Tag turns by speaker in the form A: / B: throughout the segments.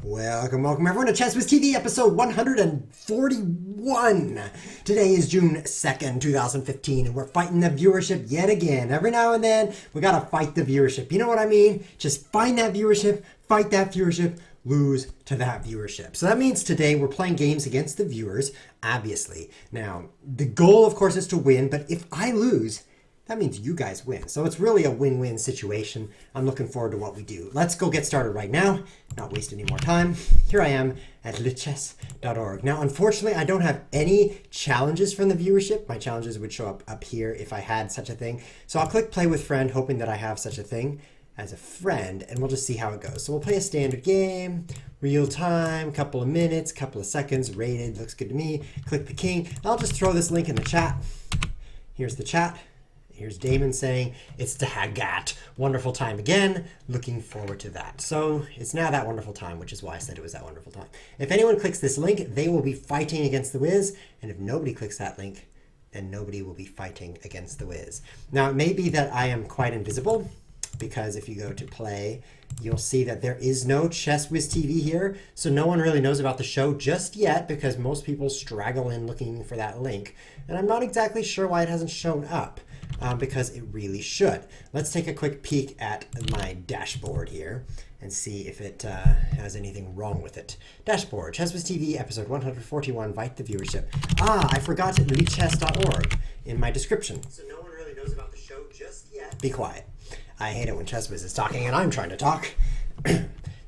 A: Welcome everyone to Whiz TV episode 141. Today is June 2nd, 2015, and we're fighting the viewership yet again. Every now and then, we gotta fight the viewership. You know what I mean? Just find that viewership, fight that viewership, lose to that viewership. So that means today we're playing games against the viewers, obviously. Now, the goal, of course, is to win, but if I lose, that means you guys win. So it's really a win-win situation. I'm looking forward to what we do. Let's go get started right now. Not waste any more time. Here I am at lichess.org. Now, unfortunately, I don't have any challenges from the viewership. My challenges would show up here if I had such a thing. So I'll click play with friend, hoping that I have such a thing as a friend, and we'll just see how it goes. So we'll play a standard game, real time, couple of minutes, couple of seconds, rated, looks good to me. Click the king. I'll just throw this link in the chat. Here's the chat. Here's Damon saying, it's Dagat. Wonderful time again. Looking forward to that. So it's now that wonderful time, which is why I said it was that wonderful time. If anyone clicks this link, they will be fighting against the Whiz. And if nobody clicks that link, then nobody will be fighting against the Whiz. Now, it may be that I am quite invisible, because if you go to play, you'll see that there is no Whiz TV here. So no one really knows about the show just yet, because most people straggle in looking for that link. And I'm not exactly sure why it hasn't shown up. Because it really should. Let's take a quick peek at my dashboard here and see if it has anything wrong with it. Dashboard, Whiz TV, episode 141, Fight the Viewership. I forgot lichess.org in my description. So no one really knows about the show just yet. Be quiet. I hate it when Whiz is talking and I'm trying to talk.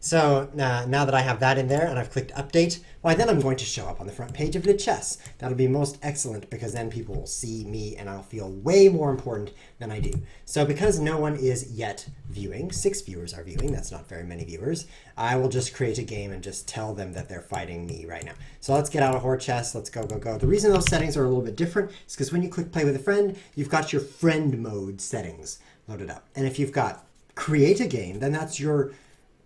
A: So now that I have that in there and I've clicked update, why then I'm going to show up on the front page of Lichess. That'll be most excellent because then people will see me and I'll feel way more important than I do. So because no one is yet viewing, 6 viewers are viewing, that's not very many viewers, I will just create a game and just tell them that they're fighting me right now. So let's get out of Horde Chess, let's go. The reason those settings are a little bit different is because when you click play with a friend, you've got your friend mode settings loaded up. And if you've got create a game, then that's your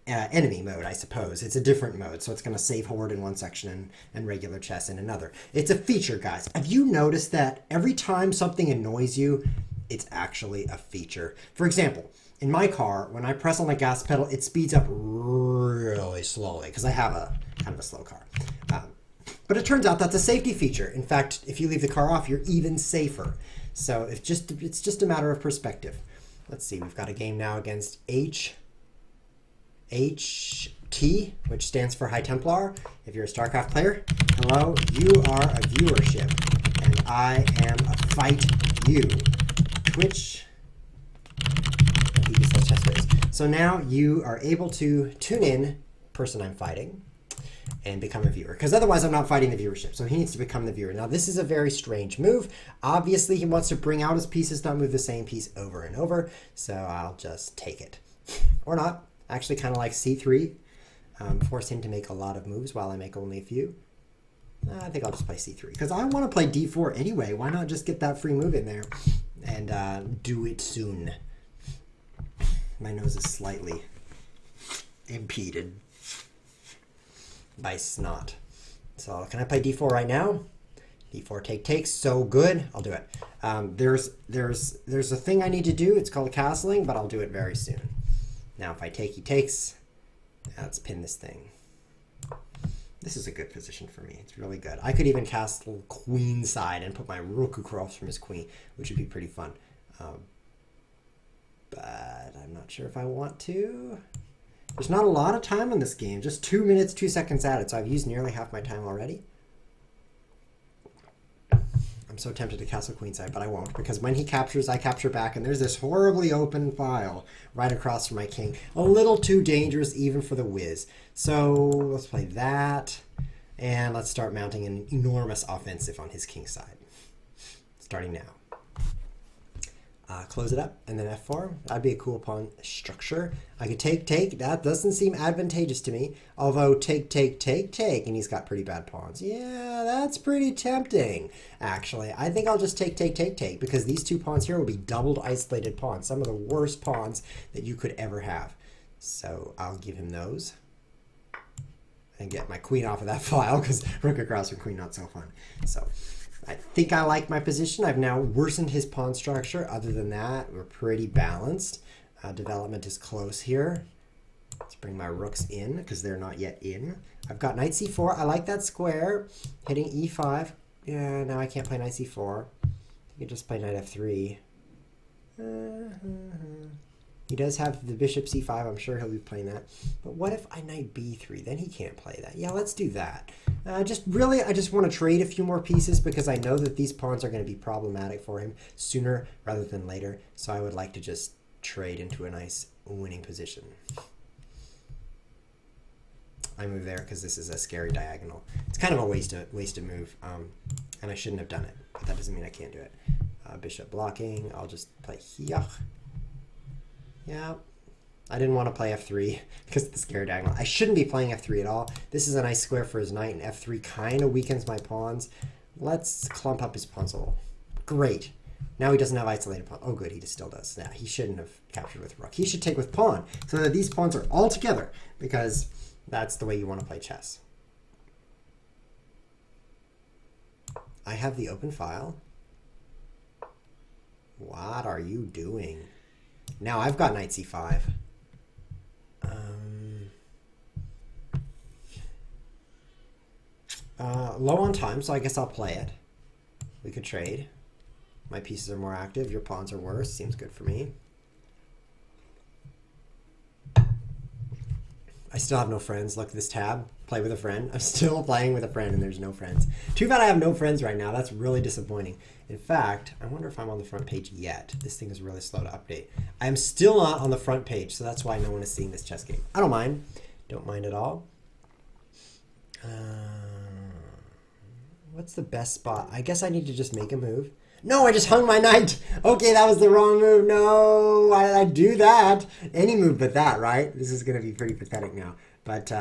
A: enemy mode, I suppose. It's a different mode, so it's going to save Horde in one section and regular chess in another. It's a feature, guys. Have you noticed that every time something annoys you, it's actually a feature? For example, in my car, when I press on the gas pedal, it speeds up really slowly because I have a kind of a slow car. But it turns out that's a safety feature. In fact, if you leave the car off, you're even safer. So it's just a matter of perspective. Let's see, we've got a game now against HT, which stands for High Templar. If you're a StarCraft player, hello, you are a viewership, and I am a fight you. Twitch. So now you are able to tune in person I'm fighting and become a viewer, because otherwise I'm not fighting the viewership. So he needs to become the viewer. Now this is a very strange move. Obviously he wants to bring out his pieces, not move the same piece over and over. So I'll just take it, or not. Actually kind of like c3, force him to make a lot of moves while I make only a few. I think I'll just play c3 because I want to play d4 anyway. Why not just get that free move in there and do it soon? My nose is slightly impeded by snot. So can I play d4 right now? d4 takes, so good. I'll do it. There's a thing I need to do. It's called castling, but I'll do it very soon. Now if I take, he takes. Now let's pin this thing. This is a good position for me. It's really good. I could even castle queen side and put my rook across from his queen, which would be pretty fun. But I'm not sure if I want to. There's not a lot of time on this game. Just 2 minutes, 2 seconds at it. So I've used nearly half my time already. I'm so tempted to castle queenside, but I won't, because when he captures, I capture back, and there's this horribly open file right across from my king. A little too dangerous even for the Whiz. So let's play that, and let's start mounting an enormous offensive on his king side. Starting now. Close it up, and then f4. That'd be a cool pawn structure. I could take. That doesn't seem advantageous to me. Although take, and he's got pretty bad pawns. Yeah, that's pretty tempting, actually. I think I'll just take, because these 2 pawns here will be doubled isolated pawns. Some of the worst pawns that you could ever have. So I'll give him those. And get my queen off of that file, because rook across from queen, not so fun. So I think I like my position. I've now worsened his pawn structure. Other than that, we're pretty balanced. Development is close here. Let's Bring my rooks in because they're not yet in. I've got knight c4. I like that square. Hitting e5. Yeah, now I can't play knight c4. I can just play knight f3. He does have the bishop c5. I'm sure he'll be playing that. But what if I knight b3? Then he can't play that. Yeah, let's do that. I just want to trade a few more pieces because I know that these pawns are going to be problematic for him sooner rather than later. So I would like to just trade into a nice winning position. I move there because this is a scary diagonal. It's kind of a wasted move, and I shouldn't have done it. But that doesn't mean I can't do it. Bishop blocking. I'll just play here. Yeah, I didn't want to play f3 because of the scary diagonal. I shouldn't be playing f3 at all. This is a nice square for his knight, and f3 kind of weakens my pawns. Let's clump up his pawns a little. Great. Now he doesn't have isolated pawn. Oh, good, he still does. Yeah, he shouldn't have captured with rook. He should take with pawn so that these pawns are all together because that's the way you want to play chess. I have the open file. What are you doing? Now I've got knight c5. Low on time, so I guess I'll play it. We could trade. My pieces are more active. Your pawns are worse. Seems good for me. I still have no friends. Look at this tab. Play with a friend. I'm still playing with a friend and there's no friends. Too bad I have no friends right now. That's really disappointing. In fact, I wonder if I'm on the front page yet. This thing is really slow to update. I'm still not on the front page, so that's why no one is seeing this chess game. I don't mind. Don't mind at all. What's the best spot? I guess I need to just make a move. No, I just hung my knight. Okay, that was the wrong move. No, why did I do that? Any move but that, right? This is going to be pretty pathetic now. But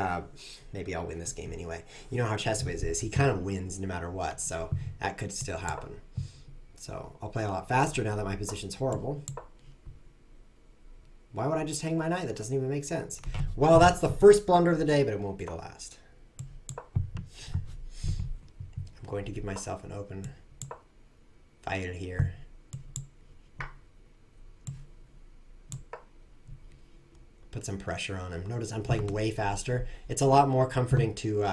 A: maybe I'll win this game anyway. You know how Chess Whiz is. He kind of wins no matter what, so that could still happen. So I'll play a lot faster now that my position's horrible. Why would I just hang my knight? That doesn't even make sense. Well, that's the first blunder of the day, but it won't be the last. I'm going to give myself an open fire here. Put some pressure on him. Notice I'm playing way faster. It's a lot more comforting to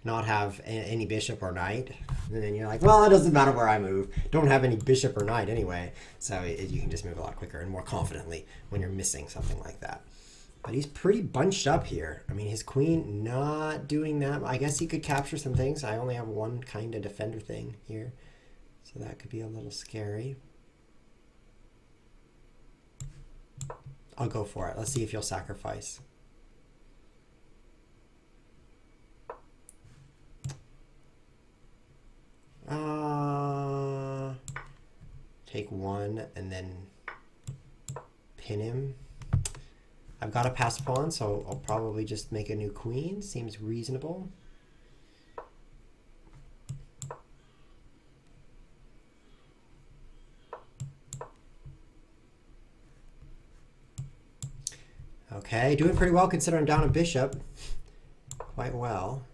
A: not have any bishop or knight. And then you're like, well, it doesn't matter where I move. Don't have any bishop or knight anyway. So you can just move a lot quicker and more confidently when you're missing something like that. But he's pretty bunched up here. I mean, his queen not doing that. I guess he could capture some things. I only have one kind of defender thing here. So that could be a little scary. I'll go for it. Let's see if you'll sacrifice. Take one and then pin him. I've got a passed pawn, so I'll probably just make a new queen. Seems reasonable. Okay, doing pretty well considering down a bishop. Quite well.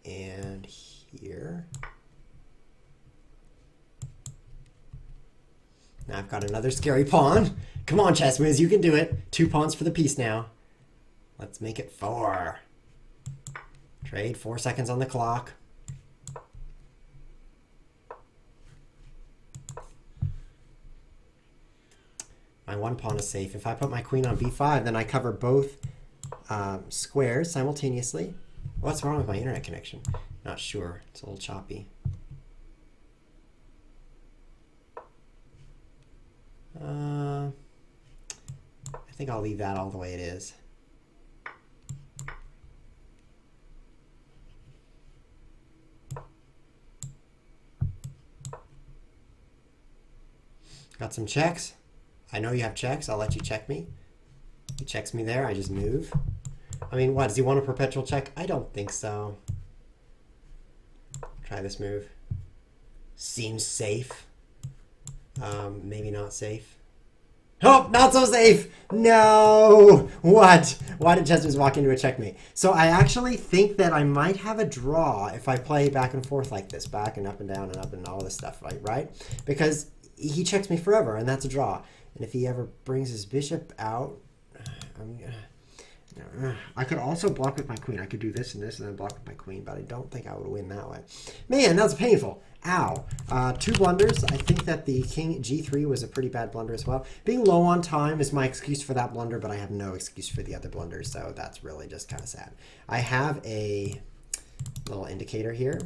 A: And here. Now I've got another scary pawn. Come on, Chess Whiz, you can do it. 2 pawns for the piece now. Let's make it 4. Trade, 4 seconds on the clock. My 1 pawn is safe. If I put my queen on b5, then I cover both squares simultaneously. What's wrong with my internet connection? Not sure. It's a little choppy. I think I'll leave that all the way it is. Got some checks. I know you have checks. I'll let you check me. He checks me there. I just move. I mean, what? Does he want a perpetual check? I don't think so. Try this move. Seems safe. Maybe not safe. Oh, not so safe. No. What? Why did Chess Whiz walk into a checkmate? So I actually think that I might have a draw if I play back and forth like this, back and up and down and up and all this stuff, right? Because he checks me forever, and that's a draw. And if he ever brings his bishop out, I could also block with my queen. I could do this and this and then block with my queen, but I don't think I would win that way. Man, that's painful. Ow. 2 blunders. I think that the king g3 was a pretty bad blunder as well. Being low on time is my excuse for that blunder, but I have no excuse for the other blunders, so that's really just kind of sad. I have a little indicator here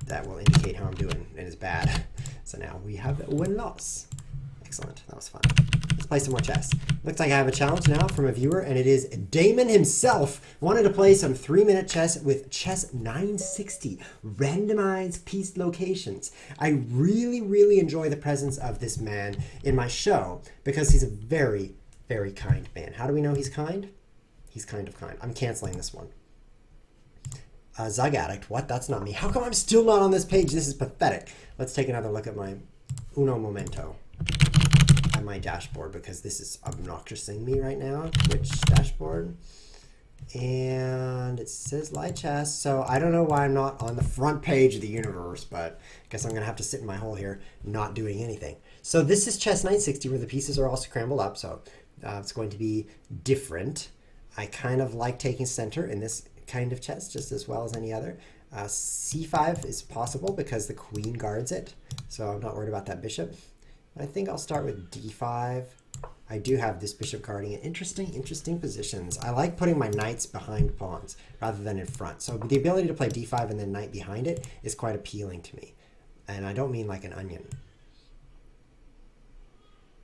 A: that will indicate how I'm doing, and it's bad. So now we have a win-loss. Excellent. That was fun. Let's play some more chess. Looks like I have a challenge now from a viewer, and it is Damon himself. Wanted to play some 3-minute chess with chess 960, randomized piece locations. I really, really enjoy the presence of this man in my show because he's a very, very kind man. How do we know he's kind? He's kind of kind. I'm canceling this one. Zug Addict. What? That's not me. How come I'm still not on this page? This is pathetic. Let's take another look at my uno momento. My dashboard, because this is obnoxiousing me right now. Twitch dashboard, and it says live chess, so I don't know why I'm not on the front page of the universe, but I guess I'm gonna have to sit in my hole here not doing anything. So this is chess 960 where the pieces are all scrambled up, so it's going to be different. I kind of like taking center in this kind of chess just as well as any other. C5 is possible because the queen guards it, so I'm not worried about that bishop. I think I'll start with d5. I do have this bishop guarding it. Interesting positions. I like putting my knights behind pawns rather than in front. So the ability to play d5 and then knight behind it is quite appealing to me. And I don't mean like an onion.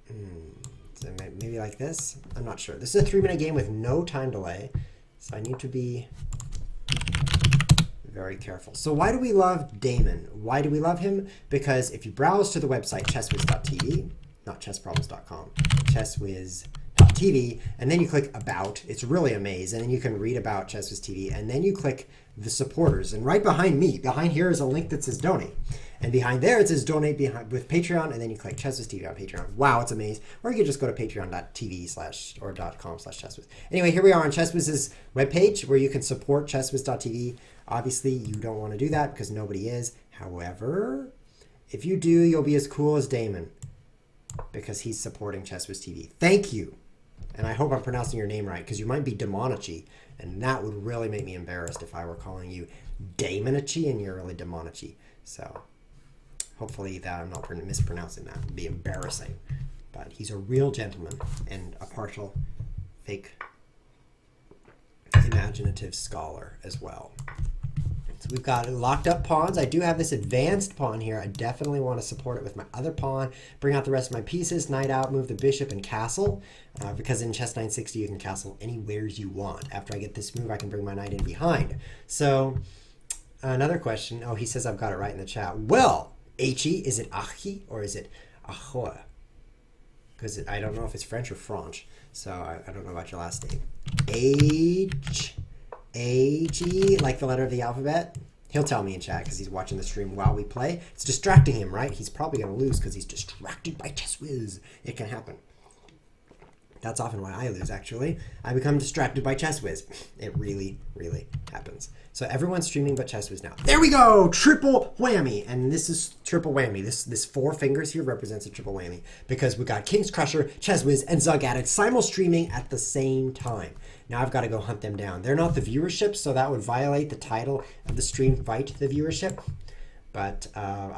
A: So maybe like this? I'm not sure. This is a 3-minute game with no time delay. So I need to be very careful. So why do we love Damon? Why do we love him? Because if you browse to the website chesswiz.tv, not chessproblems.com, chesswiz.tv, and then you click About, it's really amazing, and then you can read about ChessWiz TV, and then you click the supporters, and right behind me, behind here is a link that says donate. And behind there it says donate with Patreon, and then you click ChessWiz TV on Patreon. Wow, it's amazing. Or you can just go to patreon.tv/ or .com/ChessWiz. Anyway, here we are on ChessWiz's webpage where you can support chesswiz.tv. Obviously, you don't want to do that because nobody is. However, if you do, you'll be as cool as Damon because he's supporting ChessWiz TV. Thank you. And I hope I'm pronouncing your name right because you might be Demonici, and that would really make me embarrassed if I were calling you Damonici and you're really Demonici. So hopefully that I'm not mispronouncing that. It would be embarrassing. But he's a real gentleman and a partial fake imaginative scholar as well. So we've got locked up pawns. I do have this advanced pawn here. I definitely want to support it with my other pawn. Bring out the rest of my pieces, knight out, move the bishop, and castle. Because in chess 960 you can castle anywhere you want. After I get this move, I can bring my knight in behind. So another question. Oh, he says I've got it right in the chat. Well, H-E, is it Achi or is it Ahoa? Because I don't know if it's French or French. So I don't know about your last name. H-E, like the letter of the alphabet. He'll tell me in chat because he's watching the stream while we play. It's distracting him, right? He's probably going to lose because he's distracted by ChessWiz. It can happen. That's often why I lose, actually. I become distracted by ChessWiz. It really, really happens. So everyone's streaming but ChessWiz now. There we go! Triple whammy! And this is triple whammy. This 4 fingers here represents a triple whammy because we got King's Crusher, ChessWiz, and Zug Addict simul streaming at the same time. Now I've got to go hunt them down. They're not the viewership, so that would violate the title of the stream, Fight the Viewership. But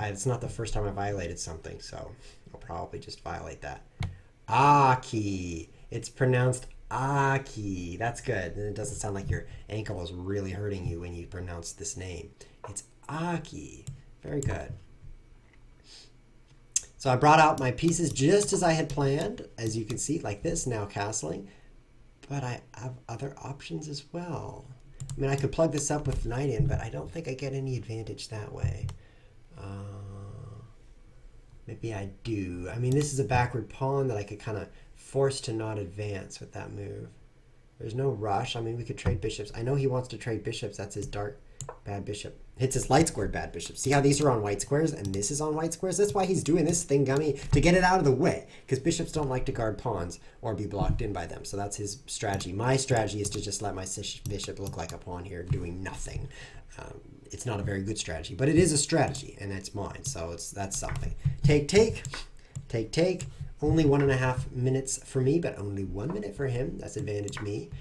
A: it's not the first time I violated something, so I'll probably just violate that. Aki. It's pronounced Aki. That's good. And it doesn't sound like your ankle is really hurting you when you pronounce this name. It's Aki. Very good. So I brought out my pieces just as I had planned, as you can see, like this, now castling. But I have other options as well. I mean, I could plug this up with knight in, but I don't think I get any advantage that way. Maybe I do. I mean, this is a backward pawn that I could kind of force to not advance with that move. There's no rush. I mean, we could trade bishops. I know he wants to trade bishops. That's his dark Bad bishop. Hits his light squared bad bishop. See how these are on white squares and this is on white squares? That's why he's doing this thing, Gummy, to get it out of the way. Because bishops don't like to guard pawns or be blocked in by them. So that's his strategy. My strategy is to just let my bishop look like a pawn here doing nothing. It's not a very good strategy, but it is a strategy, and it's mine. So that's something. Take, take. Take, take. Only 1.5 minutes for me, but only 1 minute for him. That's advantage me.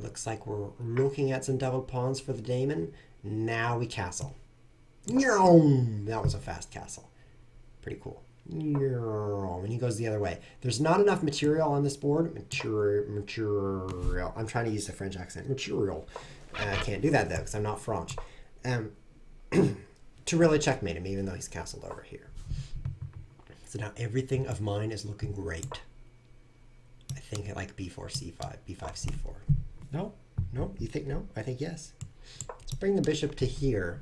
A: Looks like we're looking at some doubled pawns for the Damon. Now we castle. That was a fast castle. Pretty cool. And he goes the other way. There's not enough material on this board. Material. I'm trying to use the French accent. Material. I can't do that, though, because I'm not French. To really checkmate him, even though he's castled over here. So now everything of mine is looking great. I think like b4, c5, b5, c4. No? No? You think no? I think yes. Let's bring the bishop to here.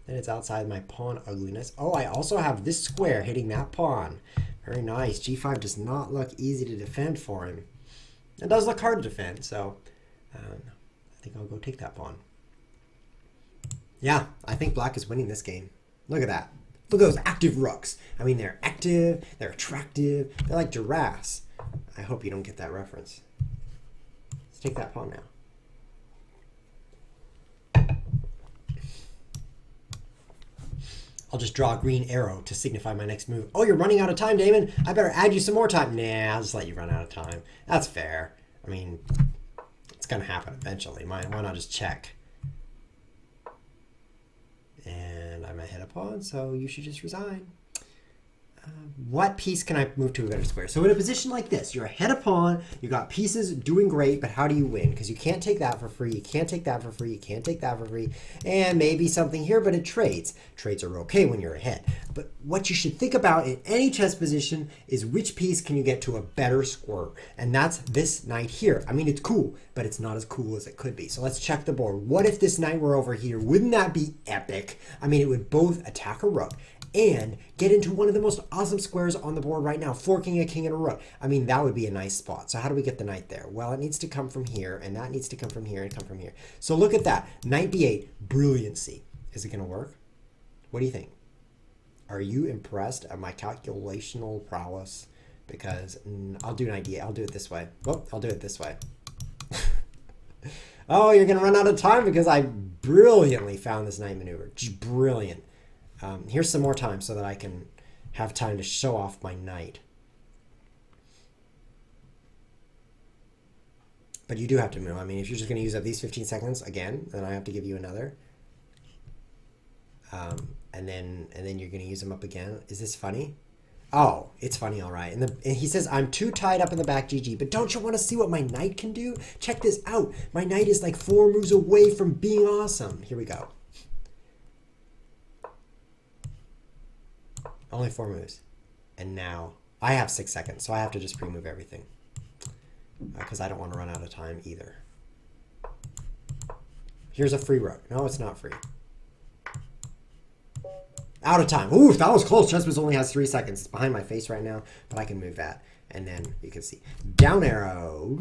A: Then it's outside my pawn ugliness. Oh, I also have this square hitting that pawn. Very nice. g5 does not look easy to defend for him. It does look hard to defend, so I think I'll go take that pawn. Yeah, I think black is winning this game. Look at that. Look at those active rooks. I mean, they're active, they're attractive, they're like giraffes. I hope you don't get that reference. Let's take that pawn now. I'll just draw a green arrow to signify my next move. Oh, you're running out of time, Damon. I better add you some more time. Nah, I'll just let you run out of time. That's fair. I mean, it's going to happen eventually. Why not just check? And I'm ahead of pawn, so you should just resign. What piece can I move to a better square? So in a position like this, you're ahead of pawn, you got pieces doing great, but how do you win? Because you can't take that for free, you can't take that for free, you can't take that for free, and maybe something here, but it trades. Trades are okay when you're ahead. But what you should think about in any chess position is which piece can you get to a better square? And that's this knight here. I mean, it's cool, but it's not as cool as it could be. So let's check the board. What if this knight were over here? Wouldn't that be epic? I mean, it would both attack a rook and get into one of the most awesome squares on the board right now, forking a king and a rook. I mean, that would be a nice spot. So how do we get the knight there? Well, it needs to come from here, and that needs to come from here and come from here. So look at that. Knight b8, brilliancy. Is it going to work? What do you think? Are you impressed at my calculational prowess? Because I'll do an idea. I'll do it this way. Whoop, I'll do it this way. Oh, you're going to run out of time because I brilliantly found this knight maneuver. Just brilliant. Here's some more time so that I can have time to show off my knight. But you do have to move. I mean, if you're just going to use up these 15 seconds again, then I have to give you another. And then you're going to use them up again. Is this funny? Oh, it's funny, all right. And he says, I'm too tied up in the back, GG. But don't you want to see what my knight can do? Check this out. My knight is like 4 moves away from being awesome. Here we go. Only 4 moves. And now I have 6 seconds, so I have to just pre-move everything. Because I don't want to run out of time either. Here's a free rook. No, it's not free. Out of time. Ooh, that was close. Chesswiz only has 3 seconds. It's behind my face right now, but I can move that. And then you can see. Down arrow.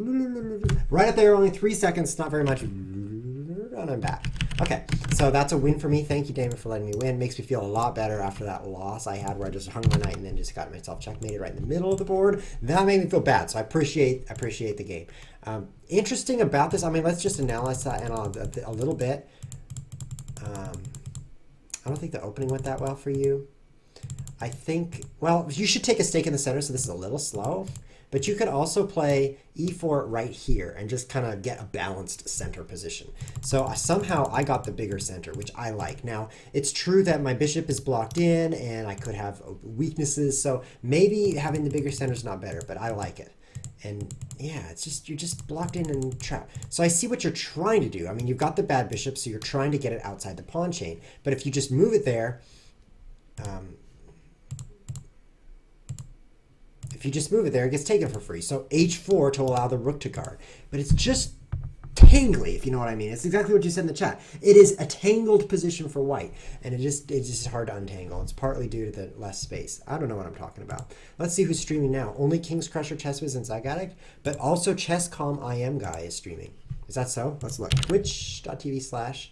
A: Right up there, only 3 seconds. Not very much. And I'm back. Okay, so that's a win for me. Thank you, Damon, for letting me win. Makes me feel a lot better after that loss I had where I just hung my knight and then just got myself checkmated right in the middle of the board. That made me feel bad, so I appreciate the game. Interesting about this, I mean, let's just analyze that in a little bit. I don't think the opening went that well for you. I think, well, you should take a stake in the center, so this is a little slow. But you could also play e4 right here and just kind of get a balanced center position. So somehow I got the bigger center, which I like. Now, it's true that my bishop is blocked in and I could have weaknesses. So maybe having the bigger center is not better, but I like it. And yeah, it's just, you're just blocked in and trapped. So I see what you're trying to do. I mean, you've got the bad bishop, so you're trying to get it outside the pawn chain. But if you just move it there, it gets taken for free. So h4 to allow the rook to guard. But it's just tangly, if you know what I mean. It's exactly what you said in the chat. It is a tangled position for white. And it's just hard to untangle. It's partly due to the less space. I don't know what I'm talking about. Let's see who's streaming now. Only King's Crusher, Chesswiz, and Zygaddict. But also ChessCom IM guy is streaming. Is that so? Let's look. Twitch.tv/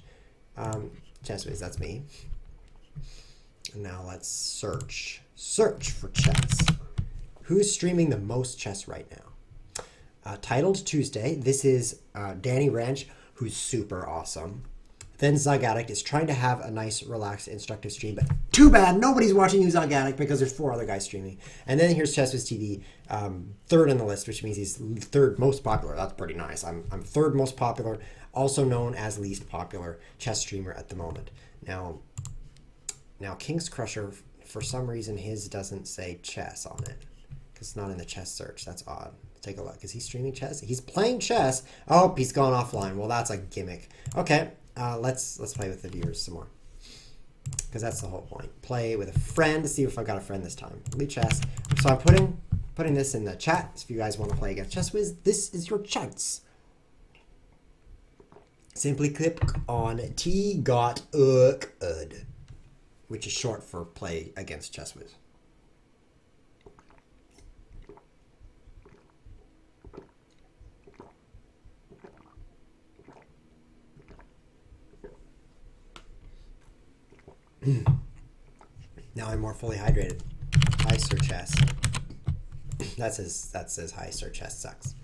A: Chess Whiz, that's me. And now let's search. Search for chess. Who's streaming the most chess right now? Titled Tuesday. This is Danny Ranch, who's super awesome. Then Zug Addict is trying to have a nice, relaxed, instructive stream, but too bad nobody's watching you, Zug Addict, because there's 4 other guys streaming. And then here's Chess Whiz TV, third in the list, which means he's third most popular. That's pretty nice. I'm third most popular, also known as least popular chess streamer at the moment. Now King's Crusher, for some reason, his doesn't say chess on it, because it's not in the chess search. That's odd. Take a look. Is he streaming chess? He's playing chess. Oh, he's gone offline. Well, that's a gimmick. Okay. Let's play with the viewers some more, because that's the whole point. Play with a friend to see if I've got a friend this time. Lead chess. So I'm putting this in the chat. So if you guys want to play against Chess Whiz, this is your chance. Simply click on T-got-uk-ud, which is short for play against Chess Whiz. Now I'm more fully hydrated. Hi, Sir Chess. That says hi, Sir Chess sucks.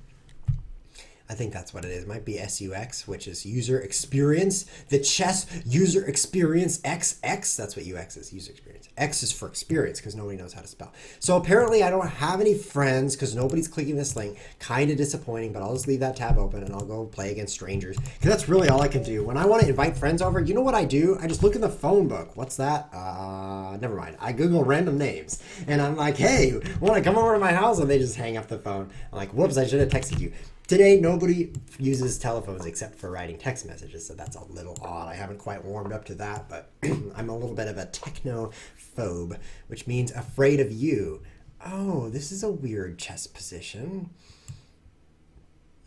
A: I think that's what it is. It might be SUX, which is user experience. The chess user experience XX. That's what UX is, user experience. X is for experience, because nobody knows how to spell. So apparently I don't have any friends because nobody's clicking this link. Kind of disappointing, but I'll just leave that tab open and I'll go play against strangers, because that's really all I can do. When I want to invite friends over, you know what I do? I just look in the phone book. What's that? Never mind. I Google random names and I'm like, hey, want to come over to my house? And they just hang up the phone. I'm like, whoops, I should have texted you. Today, nobody uses telephones except for writing text messages, so that's a little odd. I haven't quite warmed up to that, but I'm a little bit of a technophobe, which means afraid of you. Oh, this is a weird chess position.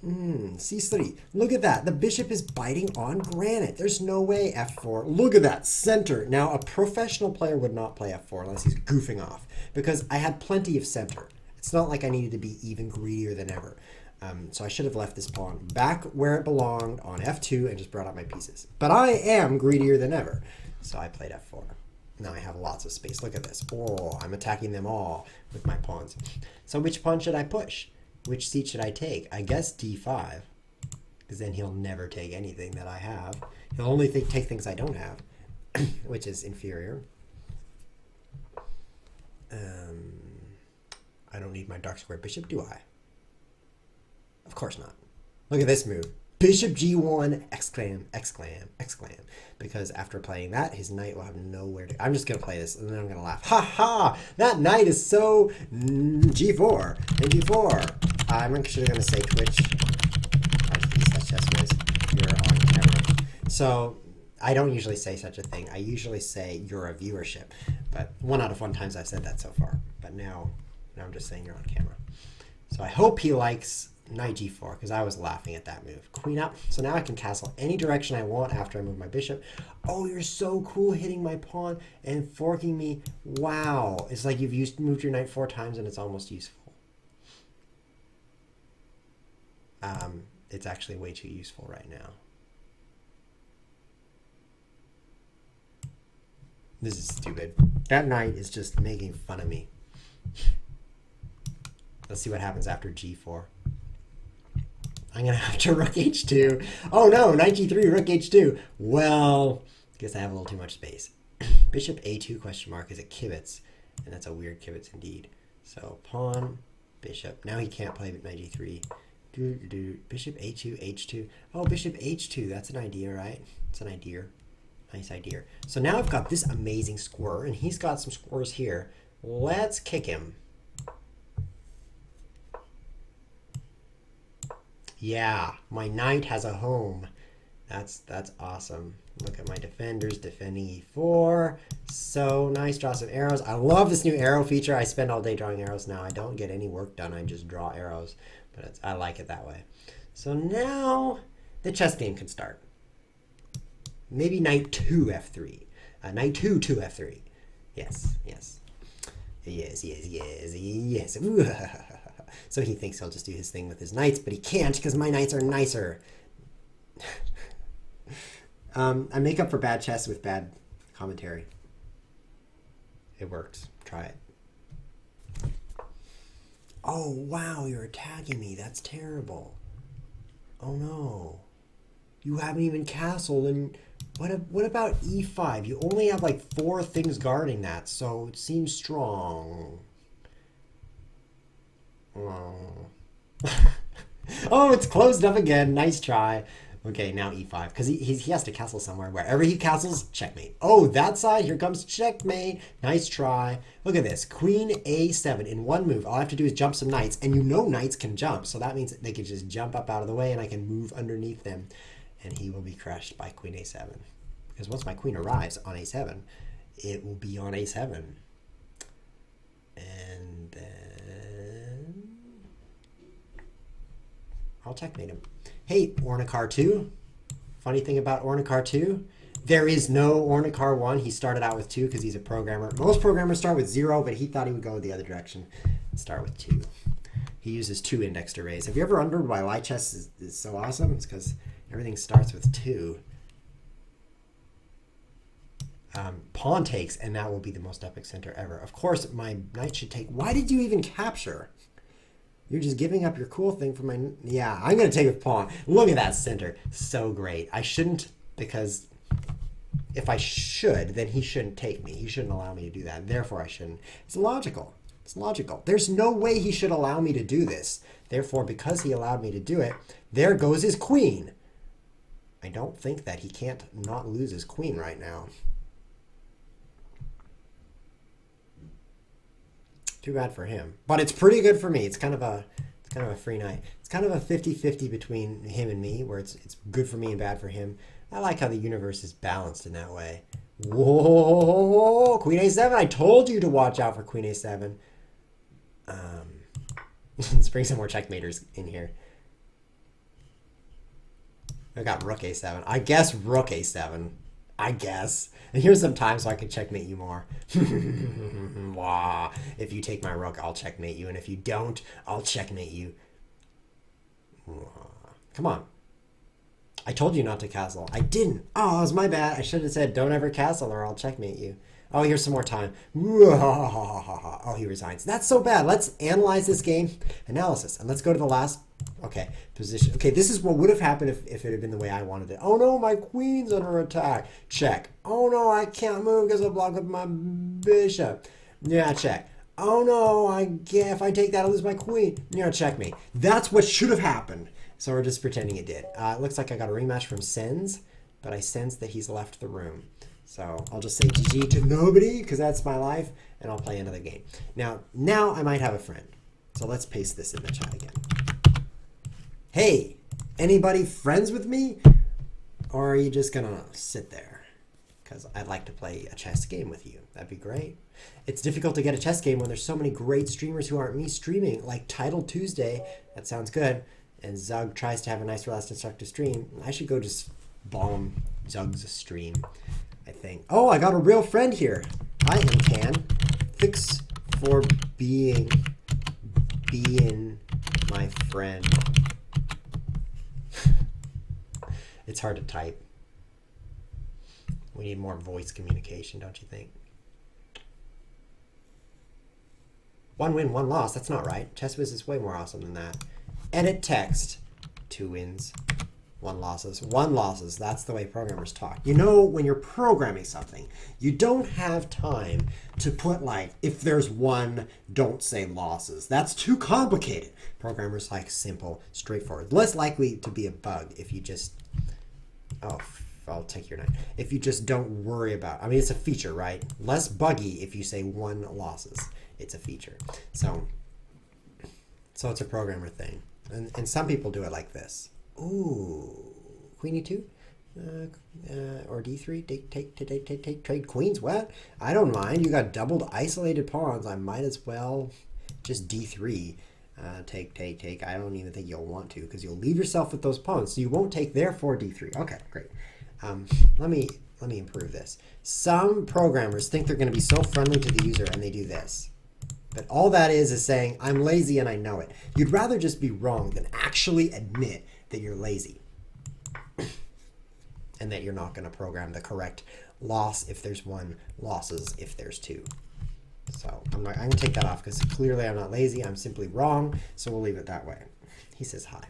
A: C3. Look at that. The bishop is biting on granite. There's no way F4. Look at that. Center. Now, a professional player would not play F4 unless he's goofing off, because I had plenty of center. It's not like I needed to be even greedier than ever. So I should have left this pawn back where it belonged on F2 and just brought out my pieces. But I am greedier than ever. So I played F4. Now I have lots of space. Look at this. Oh, I'm attacking them all with my pawns. So which pawn should I push? Which seat should I take? I guess D5. Because then he'll never take anything that I have. He'll only take things I don't have, which is inferior. I don't need my dark square bishop, do I? Of course not. Look at this move. Bishop G1, exclam, exclam, exclam. Because after playing that, his knight will have nowhere to... I'm just going to play this, and then I'm going to laugh. Ha ha! That knight is so... G4. And G4. I'm actually going to say Twitch. That's Chess Whiz. You're on camera. So, I don't usually say such a thing. I usually say you're a viewership. But 1 out of 1 times I've said that so far. But now I'm just saying you're on camera. So I hope he likes... Knight G4, because I was laughing at that move. Queen up. So now I can castle any direction I want after I move my bishop. Oh, you're so cool hitting my pawn and forking me. Wow. It's like you've moved your knight 4 times and it's almost useful. It's actually way too useful right now. This is stupid. That knight is just making fun of me. Let's see what happens after G4. I'm going to have to rook h2. Oh no, knight g3, rook h2. Well, I guess I have a little too much space. Bishop a2 question mark is a kibitz, and that's a weird kibitz indeed. So pawn, bishop. Now he can't play with knight g3. Bishop a2, h2. Oh, bishop h2. That's an idea, right? It's an idea. Nice idea. So now I've got this amazing square, and he's got some squares here. Let's kick him. Yeah, my knight has a home. That's awesome. Look at my defenders defending e4. So nice. Draw some arrows. I love this new arrow feature. I spend all day drawing arrows now. I don't get any work done. I just draw arrows. But I like it that way. So now the chess game can start. Maybe knight 2 f3. Knight 2 f3. Yes, yes. Yes, yes, yes, yes. So he thinks he'll just do his thing with his knights, but he can't because my knights are nicer. I make up for bad chess with bad commentary. It works. Try it. Oh, wow, you're attacking me. That's terrible. Oh, no. You haven't even castled. And what about e5? You only have like 4 things guarding that, so it seems strong. Oh, oh, it's closed up again. Nice try. Okay, now e5, because he has to castle somewhere. Wherever he castles, checkmate. Oh, that side, here comes checkmate. Nice try. Look at this. Queen a7 in one move. All I have to do is jump some knights, and you know knights can jump, so that means they can just jump up out of the way, and I can move underneath them, and he will be crushed by queen a7. Because once my queen arrives on a7, it will be on a7. And then I'll checkmate him. Hey, Ornikar 2. Funny thing about Ornikar 2, there is no Ornikar 1. He started out with 2 because he's a programmer. Most programmers start with 0, but he thought he would go the other direction and start with 2. He uses 2 indexed arrays. Have you ever wondered why light chess is so awesome? It's because everything starts with 2. Pawn takes, and that will be the most epic center ever. Of course, my knight should take. Why did you even capture? You're just giving up your cool thing for my... Yeah, I'm going to take with pawn. Look at that center. So great. I shouldn't, because if I should, then he shouldn't take me. He shouldn't allow me to do that. Therefore, I shouldn't. It's logical. It's logical. There's no way he should allow me to do this. Therefore, because he allowed me to do it, there goes his queen. I don't think that he can't not lose his queen right now. Too bad for him. But it's pretty good for me. It's kind of a free night. It's kind of a 50-50 between him and me, where it's good for me and bad for him. I like how the universe is balanced in that way. Whoa! Queen a7. I told you to watch out for queen a7. Let's bring some more checkmaters in here. I got rook a7. I guess rook a7. I guess. And here's some time so I can checkmate you more. Wow. If you take my rook, I'll checkmate you. And if you don't, I'll checkmate you. Come on. I told you not to castle. I didn't. Oh, it was my bad. I should have said, don't ever castle or I'll checkmate you. Oh, here's some more time. Oh, he resigns. That's so bad. Let's analyze this game. Analysis. And let's go to the last... Okay, position. Okay, this is what would have happened if it had been the way I wanted it. Oh no, my queen's under attack. Check. Oh no, I can't move because I blocked with my bishop. Yeah, check. Oh no, if I take that, I'll lose my queen. Yeah, check me. That's what should have happened. So we're just pretending it did. It looks like I got a rematch from Sens, but I sense that he's left the room. So I'll just say GG to nobody because that's my life, and I'll play another game. Now I might have a friend. So let's paste this in the chat again. Hey, anybody friends with me? Or are you just going to sit there? Because I'd like to play a chess game with you. That'd be great. It's difficult to get a chess game when there's so many great streamers who aren't me streaming, like Title Tuesday. That sounds good. And Zug tries to have a nice, relaxed, instructive stream. I should go just bomb Zug's stream, I think. Oh, I got a real friend here. I am Can. Thanks for being my friend. It's hard to type. We need more voice communication, don't you think? 1 win, 1 loss. That's not right. ChessWhiz is way more awesome than that. Edit text. 2 wins, 1 losses. 1 losses. That's the way programmers talk. You know, when you're programming something, you don't have time to put like, if there's 1, don't say losses. That's too complicated. Programmers like simple, straightforward. Less likely to be a bug if you just... Oh, I'll take your 9. If you just don't worry about... I mean, it's a feature, right? Less buggy if you say 1 losses. It's a feature. So it's a programmer thing. And some people do it like this. Ooh, queen e2? Or d3? Take, trade queens? What? I don't mind. You got doubled isolated pawns. I might as well just d3. Take. I don't even think you'll want to because you'll leave yourself with those pawns. So you won't take, therefore d3. Okay, great. Let me improve this. Some programmers think they're going to be so friendly to the user and they do this. But all that is saying, I'm lazy and I know it. You'd rather just be wrong than actually admit that you're lazy. and that you're not going to program the correct loss if there's one, losses if there's two. So I'm going to take that off because clearly I'm not lazy. I'm simply wrong. So we'll leave it that way. He says hi.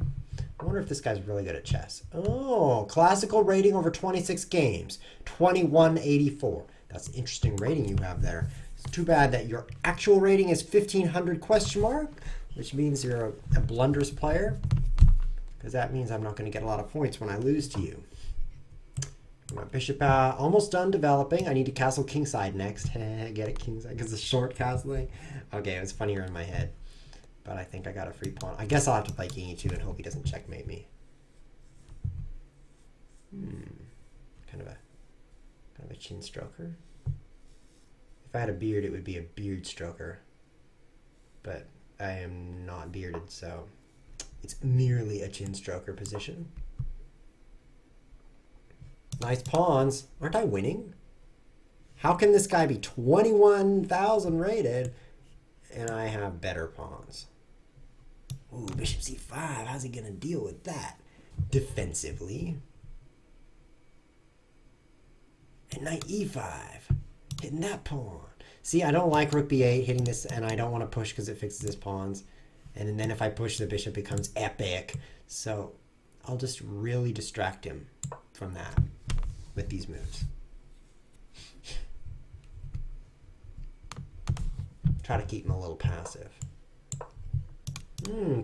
A: I wonder if this guy's really good at chess. Oh, classical rating over 26 games, 2184. That's an interesting rating you have there. It's too bad that your actual rating is 1500 question mark, which means you're a blunders player, because that means I'm not going to get a lot of points when I lose to you. My bishop almost done developing. I need to castle kingside next. Get it kingside because it's short castling. Okay, it was funnier in my head. But I think I got a free pawn. I guess I'll have to play king e2 and hope he doesn't checkmate me. Kind of a chin stroker. If I had a beard, it would be a beard stroker. But I am not bearded, so it's merely a chin stroker position. Nice pawns. Aren't I winning? How can this guy be 21,000 rated and I have better pawns? Ooh, bishop c5. How's he going to deal with that? Defensively. And knight e5. Hitting that pawn. See, I don't like rook b8 hitting this, and I don't want to push because it fixes his pawns. And then if I push, the bishop becomes epic. So I'll just really distract him from that with these moves. Try to keep him a little passive.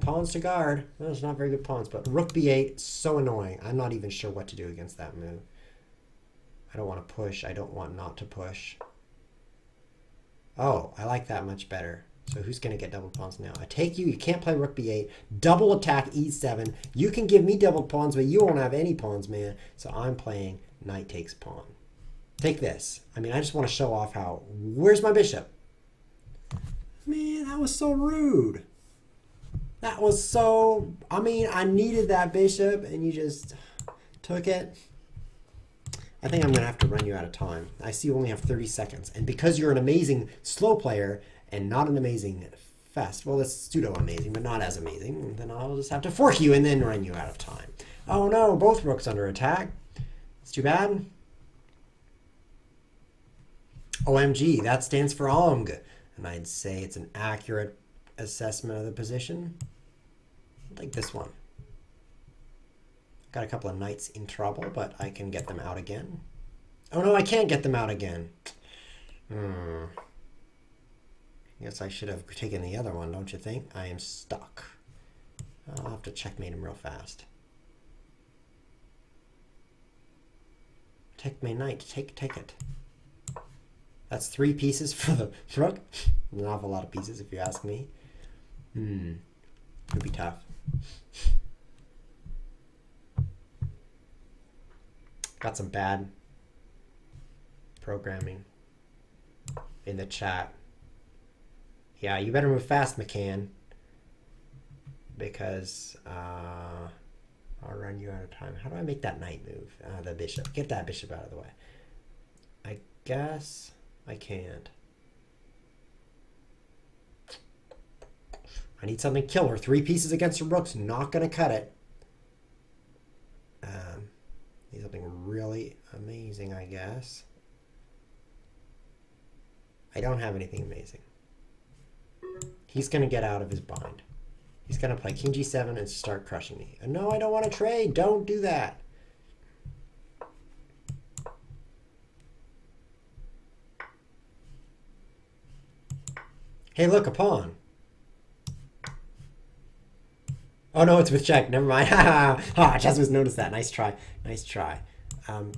A: Pawns to guard. Those not very good pawns, but rook b8, so annoying. I'm not even sure what to do against that move. I don't want to push. I don't want not to push. Oh, I like that much better. So who's going to get double pawns now? I take you. You can't play rook b8. Double attack e7. You can give me double pawns, but you won't have any pawns, man. So I'm playing knight takes pawn. Take this. I mean, I just want to show off how... Where's my bishop? Man, that was so rude. That was so... I mean, I needed that bishop, and you just took it. I think I'm going to have to run you out of time. I see you only have 30 seconds. And because you're an amazing slow player and not an amazing fast, well, that's pseudo-amazing, but not as amazing, then I'll just have to fork you and then run you out of time. Oh, no, both rooks under attack. It's too bad. OMG, that stands for OMG. And I'd say it's an accurate assessment of the position. I'll take this one. Got a couple of knights in trouble, but I can get them out again. Oh no, I can't get them out again. Guess I should have taken the other one, don't you think? I am stuck. I'll have to checkmate him real fast. Take my knight, take it. That's 3 pieces for the rook. An awful lot of pieces if you ask me. Could be tough. Got some bad programming in the chat. Yeah, you better move fast, McCann. Because I'll run you out of time. How do I make that knight move? The bishop. Get that bishop out of the way. I guess I can't. I need something killer. 3 pieces against the rook's not going to cut it. Need something really amazing, I guess. I don't have anything amazing. He's going to get out of his bind. He's going to play king g7 and start crushing me. No, I don't want to trade. Don't do that. Hey, look, a pawn. Oh, no, it's with check. Never mind. Chess was noticed that. Nice try. Nice try.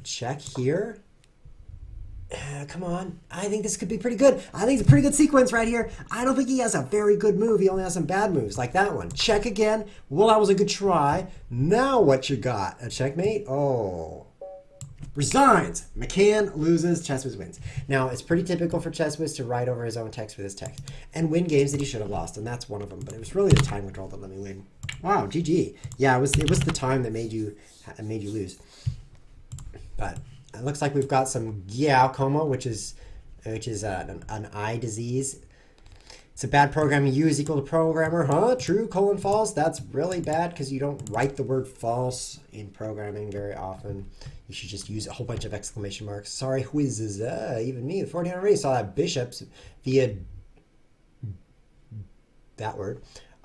A: Check here. Come on. I think this could be pretty good. I think it's a pretty good sequence right here. I don't think he has a very good move. He only has some bad moves, like that one. Check again. Well, that was a good try. Now what you got? A checkmate? Oh. Resigns. McCann loses. Chess Whiz wins. Now, it's pretty typical for Chess Whiz to write over his own text with his text and win games that he should have lost, and that's one of them. But it was really the time control that let me win. Wow, GG. Yeah, it was the time that made you lose. But it looks like we've got some glaucoma, which is an eye disease. It's a bad program you use equal to programmer, huh? True, colon, false. That's really bad because you don't write the word false in programming very often. You should just use a whole bunch of exclamation marks. Sorry, Whiz is, even me, the 1400 already saw that bishops via that word.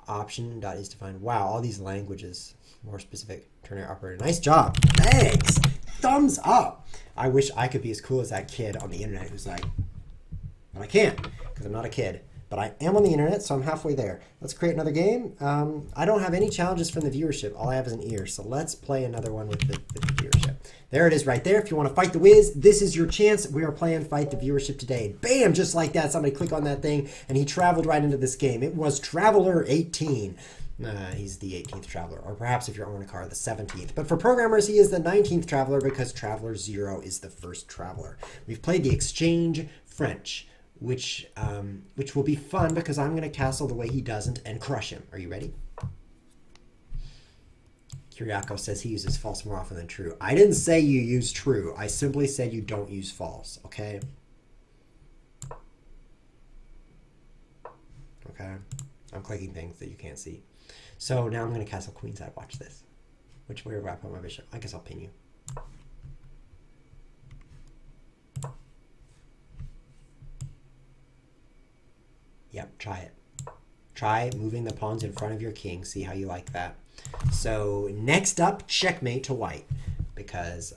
A: Option dot is defined. Wow, all these languages. More specific. Ternary operator. Nice job. Thanks. Thumbs up. I wish I could be as cool as that kid on the internet who's like, but I can't because I'm not a kid. But I am on the internet, so I'm halfway there. Let's create another game. I don't have any challenges from the viewership. All I have is an ear. So let's play another one with the viewership. There it is right there. If you want to fight the Whiz, this is your chance. We are playing Fight the Viewership today. Bam! Just like that. Somebody click on that thing, and he traveled right into this game. It was Traveler 18. He's the 18th Traveler. Or perhaps if you're on a car, the 17th. But for programmers, he is the 19th Traveler because Traveler 0 is the first Traveler. We've played the Exchange French, which will be fun because I'm going to castle the way he doesn't and crush him. Are you ready? Kyriako says he uses false more often than true. I didn't say you use true. I simply said you don't use false, okay? Okay. I'm clicking things that you can't see. So now I'm going to castle queenside. Watch this. Which way do I put my bishop? I guess I'll pin you. Yep, try it. Try moving the pawns in front of your king. See how you like that. So next up, checkmate to white. Because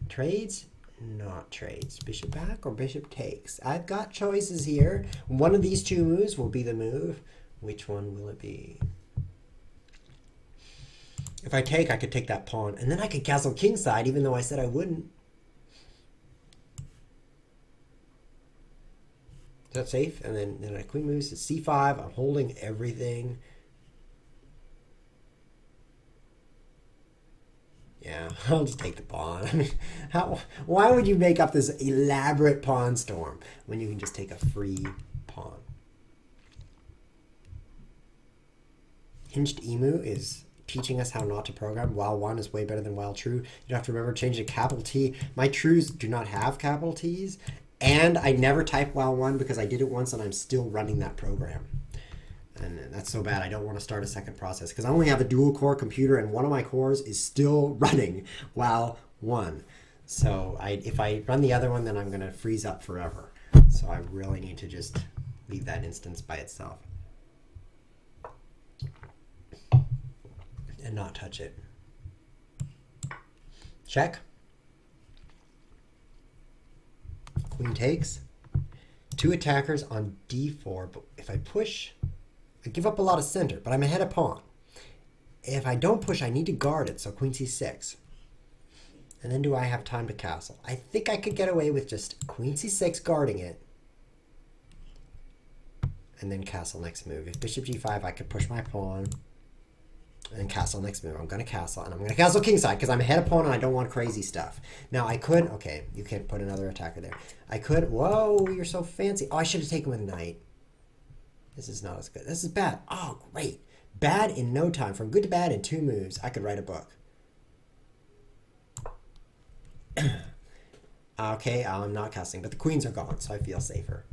A: trades, not trades. Bishop back or bishop takes. I've got choices here. One of these two moves will be the move. Which one will it be? If I take, I could take that pawn. And then I could castle kingside, even though I said I wouldn't. Is that safe? And then my queen moves to c5. I'm holding everything. Yeah, I'll just take the pawn. I mean, why would you make up this elaborate pawn storm when you can just take a free pawn? Hinged Emu is teaching us how not to program. While 1 is way better than while true. You have to remember to change the capital T. My trues do not have capital T's. And I never type while 1 because I did it once and I'm still running that program. And that's so bad. I don't want to start a second process because I only have a dual core computer and one of my cores is still running while 1. So if I run the other one, then I'm going to freeze up forever. So I really need to just leave that instance by itself and not touch it. Check. Queen takes. 2 attackers on d4, but if I push, I give up a lot of center, but I'm ahead of pawn. If I don't push, I need to guard it, so queen c6. And then do I have time to castle? I think I could get away with just queen c6 guarding it. And then castle next move. If bishop g5, I could push my pawn. And then castle next move. I'm going to castle, and I'm going to castle kingside because I'm ahead of pawn and I don't want crazy stuff. Now I could, okay, you can't put another attacker there. I could, whoa, you're so fancy. Oh, I should have taken with knight. This is not as good. This is bad. Oh, great. Bad in no time. From good to bad in 2 moves. I could write a book. Okay, I'm not casting, but the queens are gone, so I feel safer.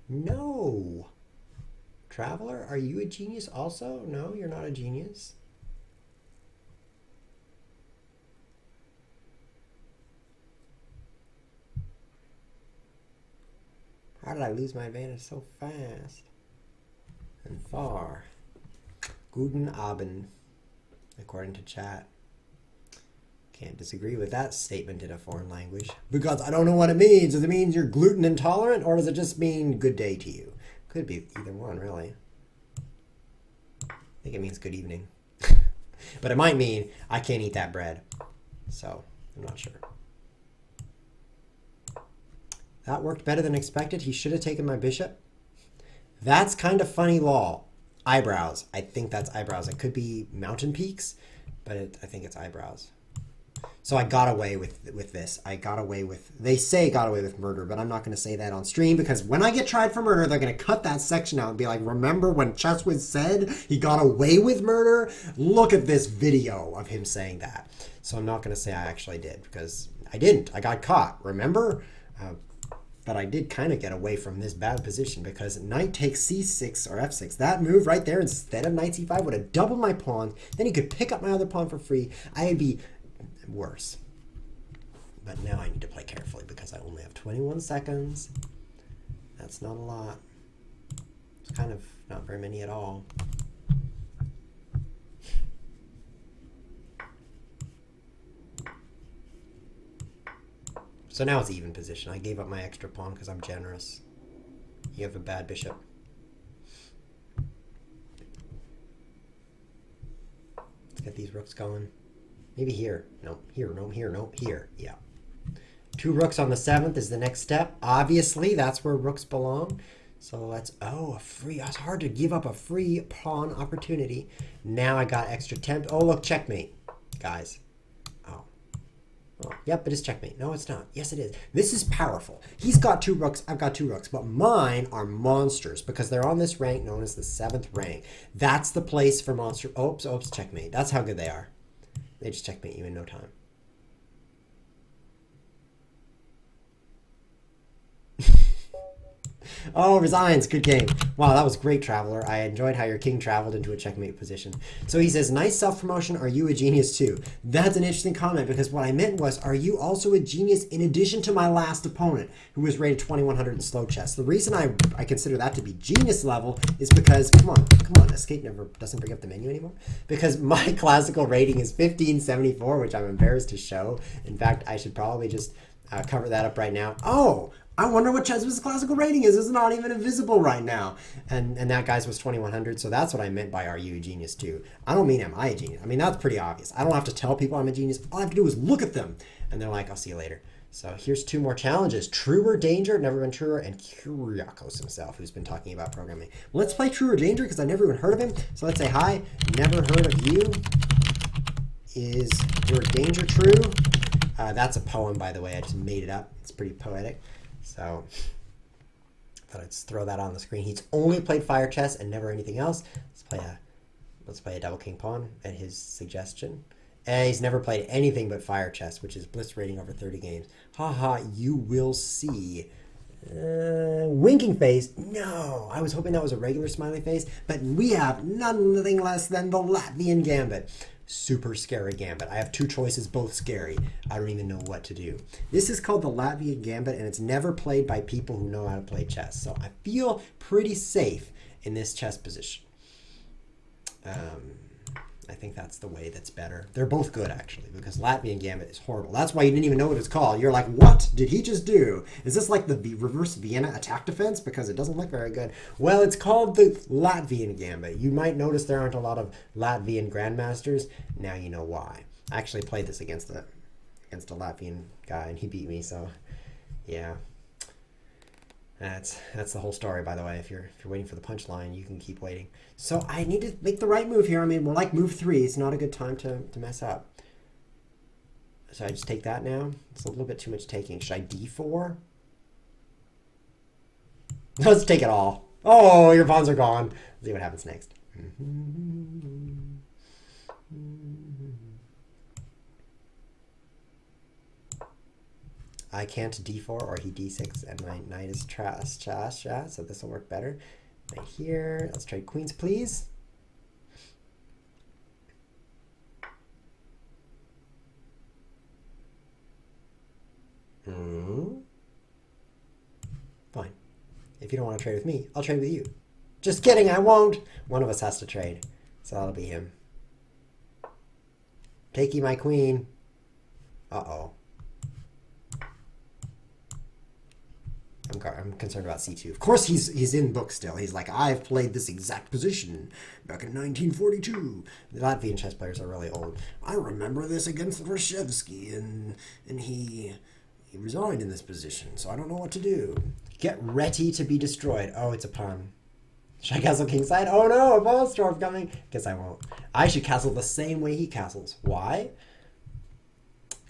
A: No. Traveler, are you a genius also? No, you're not a genius. How did I lose my advantage so fast and far? Guten Abend, according to chat. Can't disagree with that statement in a foreign language. Because I don't know what it means. Does it mean you're gluten intolerant or does it just mean good day to you? Could be either one, really. I think it means good evening. But it might mean I can't eat that bread. So, I'm not sure. That worked better than expected. He should have taken my bishop. That's kind of funny law. Eyebrows. I think that's eyebrows. It could be mountain peaks, but I think it's eyebrows. So I got away with this. I got away with, they say got away with murder, but I'm not going to say that on stream because when I get tried for murder, they're going to cut that section out and be like, remember when Chesswiz said he got away with murder? Look at this video of him saying that. So I'm not going to say I actually did because I didn't. I got caught. Remember? But I did kind of get away from this bad position because knight takes c6 or f6. That move right there instead of knight c5 would have doubled my pawn. Then he could pick up my other pawn for free. I'd be worse. But now I need to play carefully because I only have 21 seconds. That's not a lot. It's kind of not very many at all. So now it's even position. I gave up my extra pawn because I'm generous. You have a bad bishop. Let's get these rooks going. Maybe here. No, here, no, here, no, here. Yeah. 2 rooks on the 7th is the next step. Obviously, that's where rooks belong. So let's, oh, a free, it's hard to give up a free pawn opportunity. Now I got extra temp. Oh, look, checkmate, guys. Oh, yep, it is checkmate. No, it's not. Yes, it is. This is powerful. He's got 2 rooks. I've got 2 rooks. But mine are monsters because they're on this rank known as the 7th rank. That's the place for monster. Oops, oops, checkmate. That's how good they are. They just checkmate you in no time. Oh, resigns. Good game. Wow, that was great, Traveler. I enjoyed how your king traveled into a checkmate position. So he says, nice self-promotion. Are you a genius too? That's an interesting comment because what I meant was, are you also a genius in addition to my last opponent who was rated 2100 in slow chess? The reason I consider that to be genius level is because, come on, escape never doesn't bring up the menu anymore. Because my classical rating is 1574, which I'm embarrassed to show. In fact, I should probably just cover that up right now. Oh, I wonder what Cheswick's classical rating is. It's not even visible right now. And that guy's was 2100, so that's what I meant by are you a genius too. I don't mean am I a genius. I mean, that's pretty obvious. I don't have to tell people I'm a genius. All I have to do is look at them. And they're like, I'll see you later. So here's 2 more challenges. True or Danger, Never Been Truer, and Kyriakos himself, who's been talking about programming. Well, let's play True or Danger because I've never even heard of him. So let's say hi. Never heard of you. Is your danger true? That's a poem, by the way. I just made it up. It's pretty poetic. So I thought I'd just throw that on the screen. He's only played fire chess and never anything else. Let's play a double king pawn at his suggestion. And he's never played anything but fire chess, which is blitz rating over 30 games. Haha, you will see. Winking face. No, I was hoping that was a regular smiley face, but we have nothing less than the Latvian gambit. Super scary gambit. I have 2 choices, both scary. I don't even know what to do. This is called the Latvian gambit, and it's never played by people who know how to play chess. So I feel pretty safe in this chess position. I think that's the way that's better. They're both good, actually, because Latvian gambit is horrible. That's why you didn't even know what it's called. You're like, what did he just do? Is this like the reverse Vienna attack defense? Because it doesn't look very good. Well, it's called the Latvian gambit. You might notice there aren't a lot of Latvian grandmasters. Now you know why. I actually played this against a Latvian guy, and he beat me, so yeah. That's the whole story, by the way. If you're waiting for the punchline, you can keep waiting. So I need to make the right move here. I mean, we're like move 3. It's not a good time to mess up. So I just take that now. It's a little bit too much taking. Should I d4? Let's take it all. Oh, your pawns are gone. Let's see what happens next. I can't d4 or he d6 and my knight is trash, so this will work better. Right here, let's trade queens, please. Fine. If you don't want to trade with me, I'll trade with you. Just kidding, I won't. One of us has to trade, so that'll be him. Take you my queen. Uh-oh. I'm concerned about c2. Of course, he's in book still. He's like, I've played this exact position back in 1942. The Latvian chess players are really old. I remember this against Reshevsky, and he resigned in this position, so I don't know what to do. Get ready to be destroyed. Oh, it's a pawn. Should I castle kingside? Oh no, a ball storm coming. Guess I won't. I should castle the same way he castles. Why?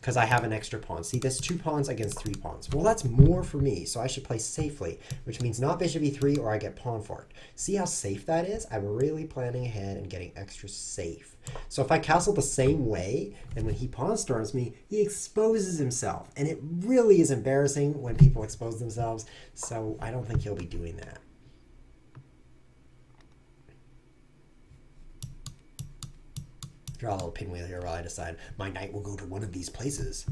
A: because I have an extra pawn. See, that's 2 pawns against 3 pawns. Well, that's more for me, so I should play safely, which means not bishop e3 or I get pawn forked. See how safe that is? I'm really planning ahead and getting extra safe. So if I castle the same way, then when he pawn storms me, he exposes himself. And it really is embarrassing when people expose themselves, so I don't think he'll be doing that. Draw a little pinwheel here while I decide my knight will go to one of these places.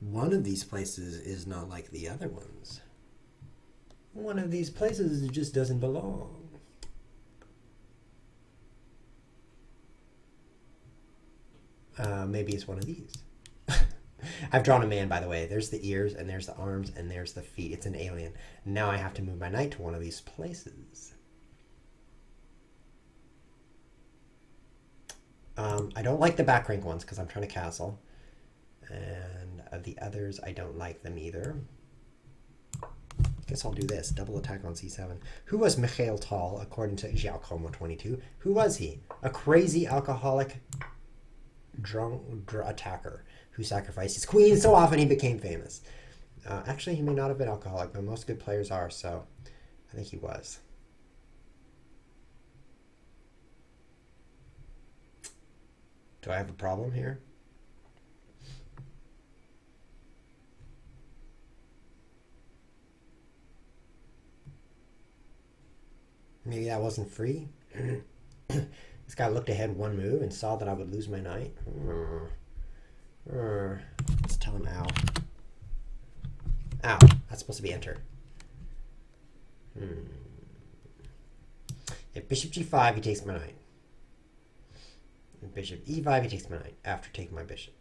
A: One of these places is not like the other ones. One of these places just doesn't belong. Maybe it's one of these. I've drawn a man, by the way. There's the ears, and there's the arms, and there's the feet. It's an alien. Now I have to move my knight to one of these places. I don't like the back rank ones because I'm trying to castle. And of the others, I don't like them either. Guess I'll do this. Double attack on c7. Who was Mikhail Tal, according to Giacomo 22? Who was he? A crazy alcoholic drunk attacker who sacrificed his queen so often he became famous. Actually, he may not have been alcoholic, but most good players are, so I think he was. Do I have a problem here? Maybe that wasn't free. This guy looked ahead one move and saw that I would lose my knight. Let's tell him ow. Ow. That's supposed to be enter. If bishop g5, he takes my knight. If bishop e5, he takes my knight after taking my bishop.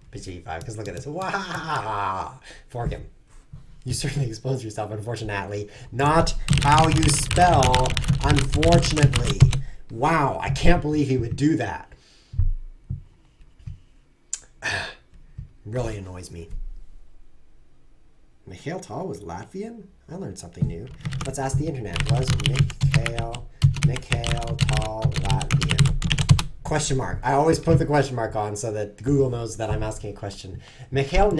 A: Bishop e5, because look at this. Wow! Fork him. You certainly exposed yourself, unfortunately. Not how you spell unfortunately. Wow, I can't believe he would do that. Really annoys me. Mikhail Tal was Latvian? I learned something new. Let's ask the internet. Was Mikhail Tal Latvian? Question mark. I always put the question mark on so that Google knows that I'm asking a question. Mikhail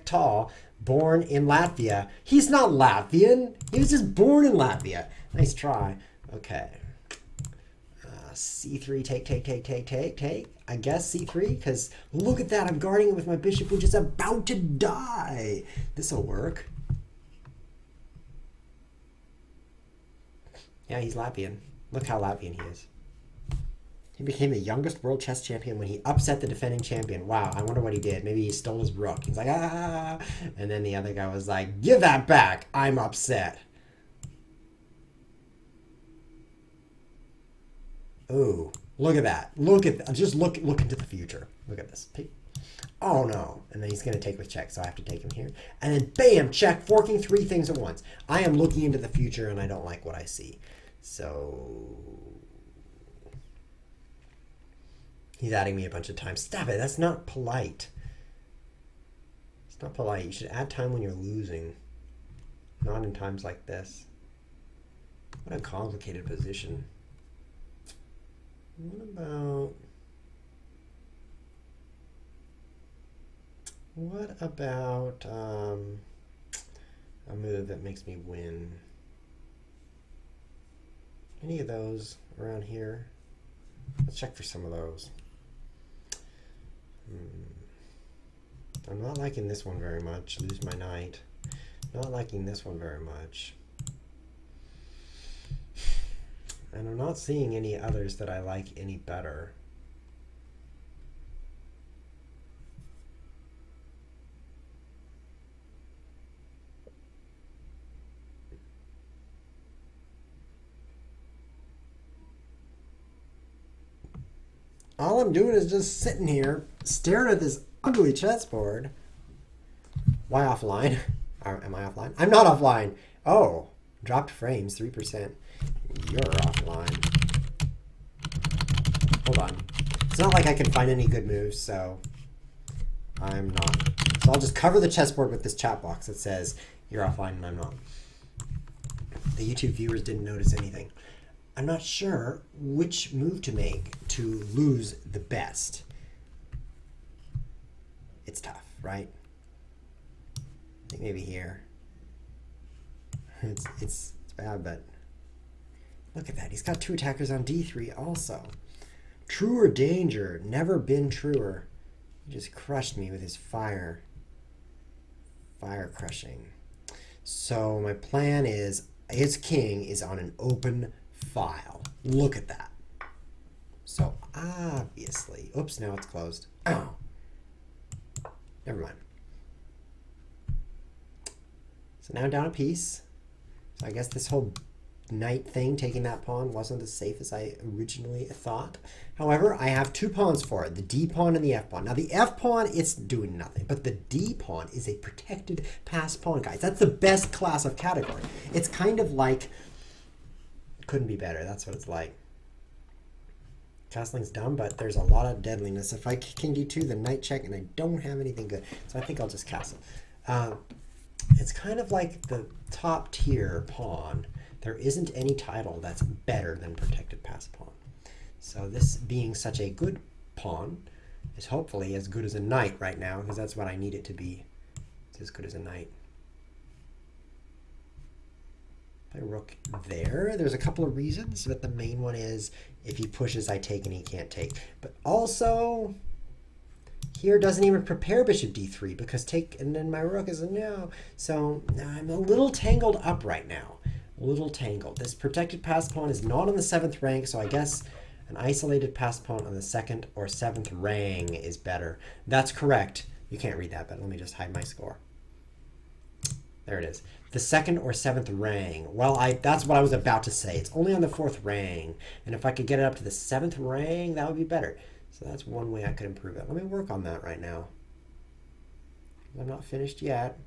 A: Tal, born in Latvia. He's not Latvian. He was just born in Latvia. Nice try. Okay. C3, take. I guess C3, because look at that. I'm guarding it with my bishop, which is about to die. This'll work. Yeah, he's Latvian. Look how Latvian he is. He became the youngest world chess champion when he upset the defending champion. Wow, I wonder what he did. Maybe he stole his rook. He's like, ah. And then the other guy was like, give that back. I'm upset. Ooh, look at that. Look at that. Just look into the future. Look at this. Oh, no. And then he's going to take with check, so I have to take him here. And then, bam, check, forking 3 things at once. I am looking into the future, and I don't like what I see. So he's adding me a bunch of times. Stop it. That's not polite. It's not polite. You should add time when you're losing, not in times like this. What a complicated position. What about a move that makes me win? Any of those around here? Let's check for some of those. I'm not liking this one very much. Lose my knight. Not liking this one very much. And I'm not seeing any others that I like any better. All I'm doing is just sitting here, staring at this ugly chessboard. Why offline? Am I offline? I'm not offline. Oh, dropped frames, 3%. You're offline. Hold on. It's not like I can find any good moves, so I'm not. So I'll just cover the chessboard with this chat box that says you're offline and I'm not. The YouTube viewers didn't notice anything. I'm not sure which move to make to lose the best. It's tough, right? I think maybe here. It's bad, but look at that. He's got 2 attackers on D3 also. True or danger? Never been truer. He just crushed me with his fire. Fire crushing. So my plan is his king is on an open file. Look at that. So obviously, oops, now it's closed. Oh, never mind. So now down a piece. So I guess this whole knight thing, taking that pawn, wasn't as safe as I originally thought. However, I have 2 pawns for it, the D pawn and the F pawn. Now the F pawn, it's doing nothing, but the D pawn is a protected passed pawn, guys. That's the best class of category. It's kind of like, couldn't be better. That's what it's like. Castling's dumb, but there's a lot of deadliness. If I king D2, the knight check, and I don't have anything good, so I think I'll just castle. It's kind of like the top tier pawn. There isn't any title that's better than protected passed pawn. So this being such a good pawn is hopefully as good as a knight right now, because that's what I need it to be. It's as good as a knight. Play rook there. There's a couple of reasons, but the main one is if he pushes, I take and he can't take. But also, here doesn't even prepare bishop d3 because take, and then my rook is a no. So I'm a little tangled up right now. A little tangled. This protected passed pawn is not on the 7th rank, so I guess an isolated passed pawn on the 2nd or 7th rank is better. That's correct. You can't read that, but let me just hide my score. There it is. The 2nd or 7th rank. Well, that's what I was about to say. It's only on the 4th rank, and if I could get it up to the 7th rank, that would be better. So that's one way I could improve it. Let me work on that right now. I'm not finished yet.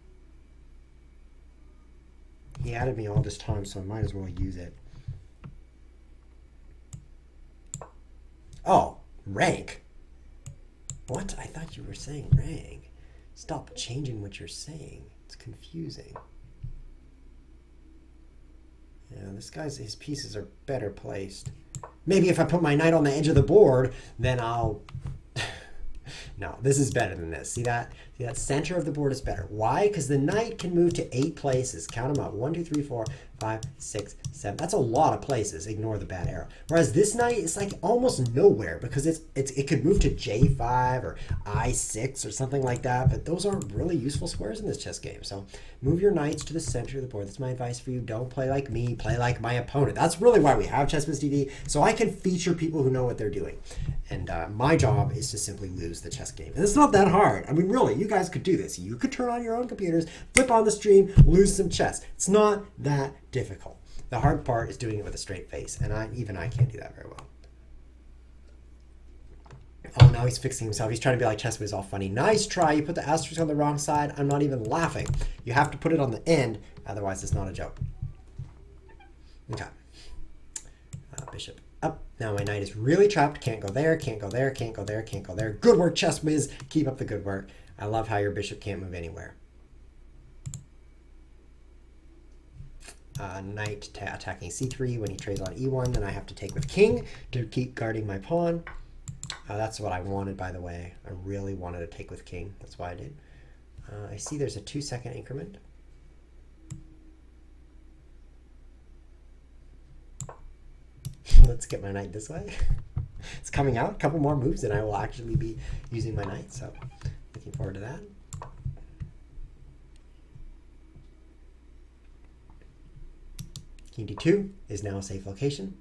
A: He added me all this time, so I might as well use it. Oh, rank. What? I thought you were saying rank. Stop changing what you're saying. It's confusing. Yeah, this guy's, his pieces are better placed. Maybe if I put my knight on the edge of the board, then I'll... No, this is better than this. See that? See that center of the board is better. Why? Because the knight can move to 8 places. Count them up. 1, 2, 3, 4, 5, 6, 7. That's a lot of places. Ignore the bad arrow. Whereas this knight is like almost nowhere because it could move to J5 or I6 or something like that. But those aren't really useful squares in this chess game. So move your knights to the center of the board. That's my advice for you. Don't play like me. Play like my opponent. That's really why we have ChessBiz TV. So I can feature people who know what they're doing. And my job is to simply lose the chess game. And it's not that hard. I mean, really, you guys could do this. You could turn on your own computers, flip on the stream, lose some chess. It's not that difficult. The hard part is doing it with a straight face. And even I can't do that very well. Oh, now he's fixing himself. He's trying to be like ChessBiz, all funny. Nice try. You put the asterisk on the wrong side. I'm not even laughing. You have to put it on the end. Otherwise, it's not a joke. Okay. Bishop up. Now my knight is really trapped. Can't go there, can't go there, can't go there, can't go there. Good work, ChessBiz. Keep up the good work. I love how your bishop can't move anywhere. Knight attacking c3 when he trades on e1. Then I have to take with king to keep guarding my pawn. That's what I wanted, by the way. I really wanted to take with king. That's why I did. I see there's a 2-second increment. Let's get my knight this way. It's coming out. A couple more moves and I will actually be using my knight. So looking forward to that. King d2 is now a safe location.